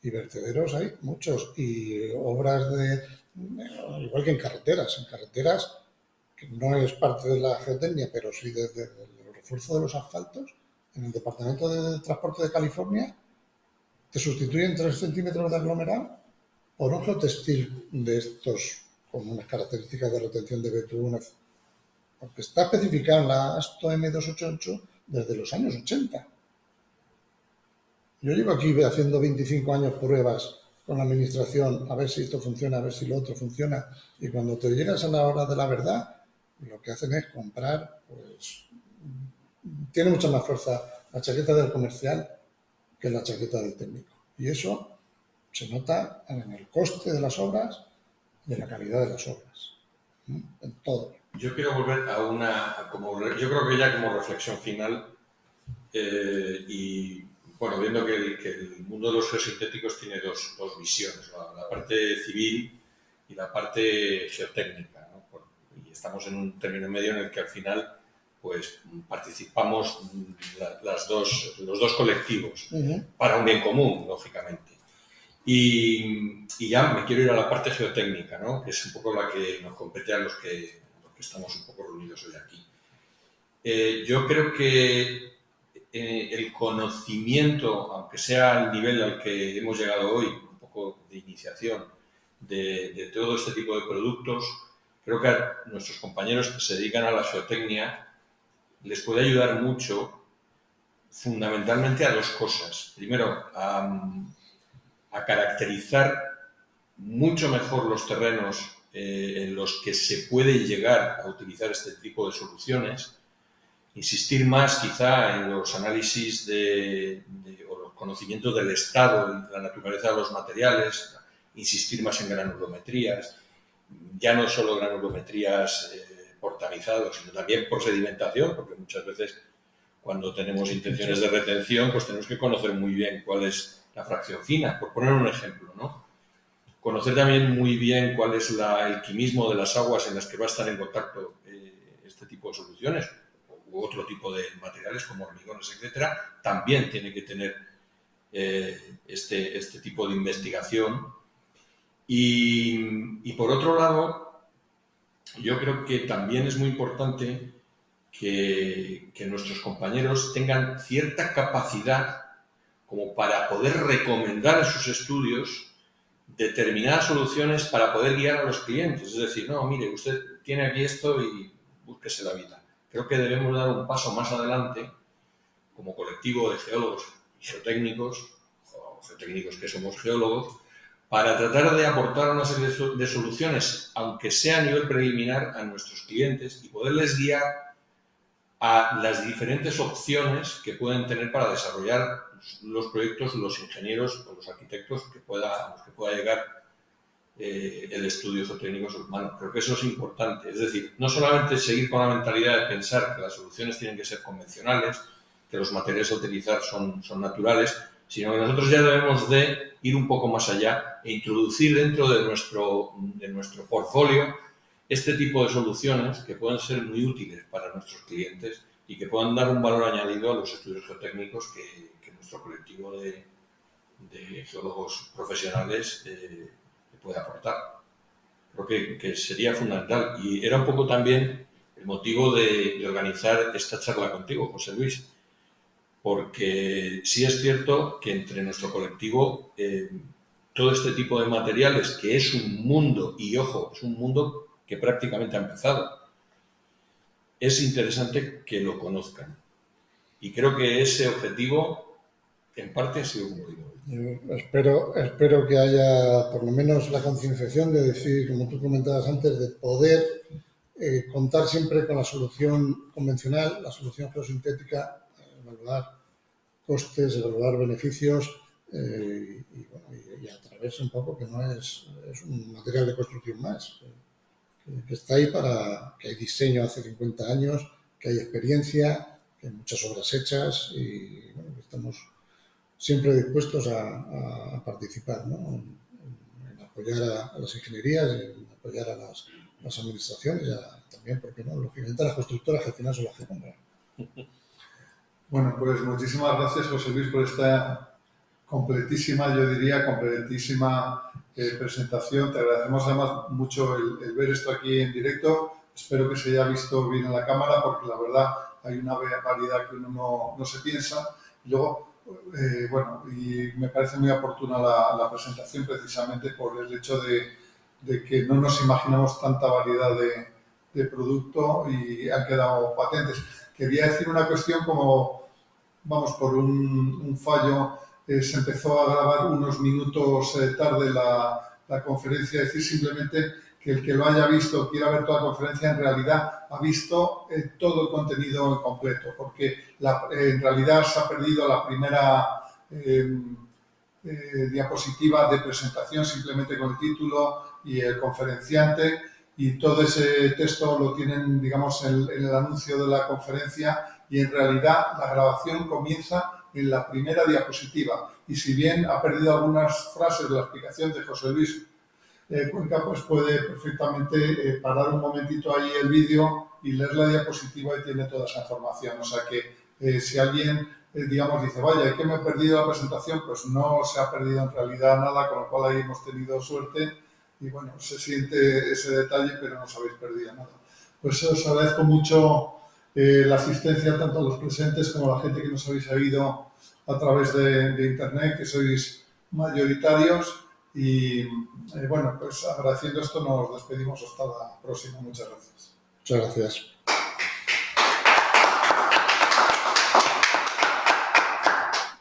Y vertederos hay muchos. Y obras de, igual que en carreteras, que no es parte de la geotecnia, pero sí desde el refuerzo de los asfaltos, en el Departamento de Transporte de California, te sustituyen 3 centímetros de aglomerado por un geotextil de estos, con unas características de retención de betún, porque está especificado en la ASTO M288 desde los años 80. Yo llevo aquí haciendo 25 años pruebas con la administración, a ver si esto funciona, a ver si lo otro funciona, y cuando te llegas a la hora de la verdad, lo que hacen es comprar, pues, tiene mucha más fuerza la chaqueta del comercial que la chaqueta del técnico. Y eso se nota en el coste de las obras y en la calidad de las obras, ¿no? En todo. Yo quiero volver a yo creo que ya como reflexión final, y bueno, viendo que el mundo de los geosintéticos tiene dos visiones, la parte civil y la parte geotécnica, ¿no? Y estamos en un término medio en el que al final pues participamos los dos colectivos para un bien común, lógicamente. Y ya me quiero ir a la parte geotécnica, ¿no? Que es un poco la que nos compete a los que estamos un poco reunidos hoy aquí. Yo creo que el conocimiento, aunque sea al nivel al que hemos llegado hoy, un poco de iniciación de todo este tipo de productos, creo que a nuestros compañeros que se dedican a la geotecnia les puede ayudar mucho, fundamentalmente a dos cosas. Primero, a caracterizar mucho mejor los terrenos en los que se puede llegar a utilizar este tipo de soluciones, insistir más quizá en los análisis o los conocimientos del estado y de la naturaleza de los materiales, insistir más en granulometrías, ya no solo granulometrías por tamizado, sino también por sedimentación, porque muchas veces cuando tenemos intenciones de retención, pues tenemos que conocer muy bien cuál es la fracción fina, por poner un ejemplo, ¿no? Conocer también muy bien cuál es el quimismo de las aguas en las que va a estar en contacto este tipo de soluciones u otro tipo de materiales como hormigones, etcétera, también tiene que tener este tipo de investigación. Y por otro lado, yo creo que también es muy importante que nuestros compañeros tengan cierta capacidad como para poder recomendar en sus estudios determinadas soluciones para poder guiar a los clientes. Es decir, no, mire, usted tiene aquí esto y búsquese la vida. Creo que debemos dar un paso más adelante como colectivo de geólogos y geotécnicos, o geotécnicos que somos geólogos, para tratar de aportar una serie de soluciones, aunque sea a nivel preliminar, a nuestros clientes y poderles guiar a las diferentes opciones que pueden tener para desarrollar los proyectos, los ingenieros o los arquitectos a los que pueda llegar el estudio geotécnico submarino. Creo que eso es importante. Es decir, no solamente seguir con la mentalidad de pensar que las soluciones tienen que ser convencionales, que los materiales a utilizar son naturales, sino que nosotros ya debemos de ir un poco más allá e introducir dentro de nuestro portfolio este tipo de soluciones que pueden ser muy útiles para nuestros clientes y que puedan dar un valor añadido a los estudios geotécnicos que nuestro colectivo de geólogos profesionales puede aportar. Creo que sería fundamental y era un poco también el motivo de organizar esta charla contigo, José Luis, porque sí es cierto que entre nuestro colectivo todo este tipo de materiales, que es un mundo, y ojo, es un mundo que prácticamente ha empezado, es interesante que lo conozcan. Y creo que ese objetivo, en parte, ha sido cumplido. Yo espero que haya por lo menos la concienciación de decir, como tú comentabas antes, de poder contar siempre con la solución convencional, la solución geosintética, evaluar costes, evaluar beneficios y a través un poco que no es un material de construcción más, que está ahí para que hay diseño hace 50 años, que hay experiencia, que hay muchas obras hechas y bueno, que estamos siempre dispuestos a participar, ¿no? en apoyar a las ingenierías, en apoyar a las administraciones y también, ¿por qué no?, lógicamente a las constructoras que al final son las que compran. Bueno, pues muchísimas gracias, José Luis, por esta completísima, yo diría, completísima presentación. Te agradecemos además mucho el ver esto aquí en directo. Espero que se haya visto bien en la cámara porque la verdad hay una variedad que uno no se piensa. Y luego, bueno, y me parece muy oportuna la presentación precisamente por el hecho de que no nos imaginamos tanta variedad de producto y han quedado patentes. Quería decir una cuestión como, vamos, por un fallo, se empezó a grabar unos minutos tarde la conferencia, es decir, simplemente que el que lo haya visto, quiera ver toda la conferencia, en realidad ha visto todo el contenido en completo, porque en realidad se ha perdido la primera diapositiva de presentación simplemente con el título y el conferenciante, y todo ese texto lo tienen, digamos, en el anuncio de la conferencia, y en realidad la grabación comienza en la primera diapositiva. Y si bien ha perdido algunas frases de la explicación de José Luis Cuenca, pues puede perfectamente parar un momentito ahí el vídeo y leer la diapositiva y tiene toda esa información. O sea que si alguien, digamos, dice, vaya, ¿y qué me he perdido la presentación? Pues no se ha perdido en realidad nada, con lo cual ahí hemos tenido suerte. Y bueno, se siente ese detalle, pero no os habéis perdido nada. Pues os agradezco mucho la asistencia, tanto a los presentes como a la gente que nos habéis seguido a través de Internet, que sois mayoritarios. Y bueno, pues agradeciendo esto nos despedimos hasta la próxima. Muchas gracias. Muchas gracias.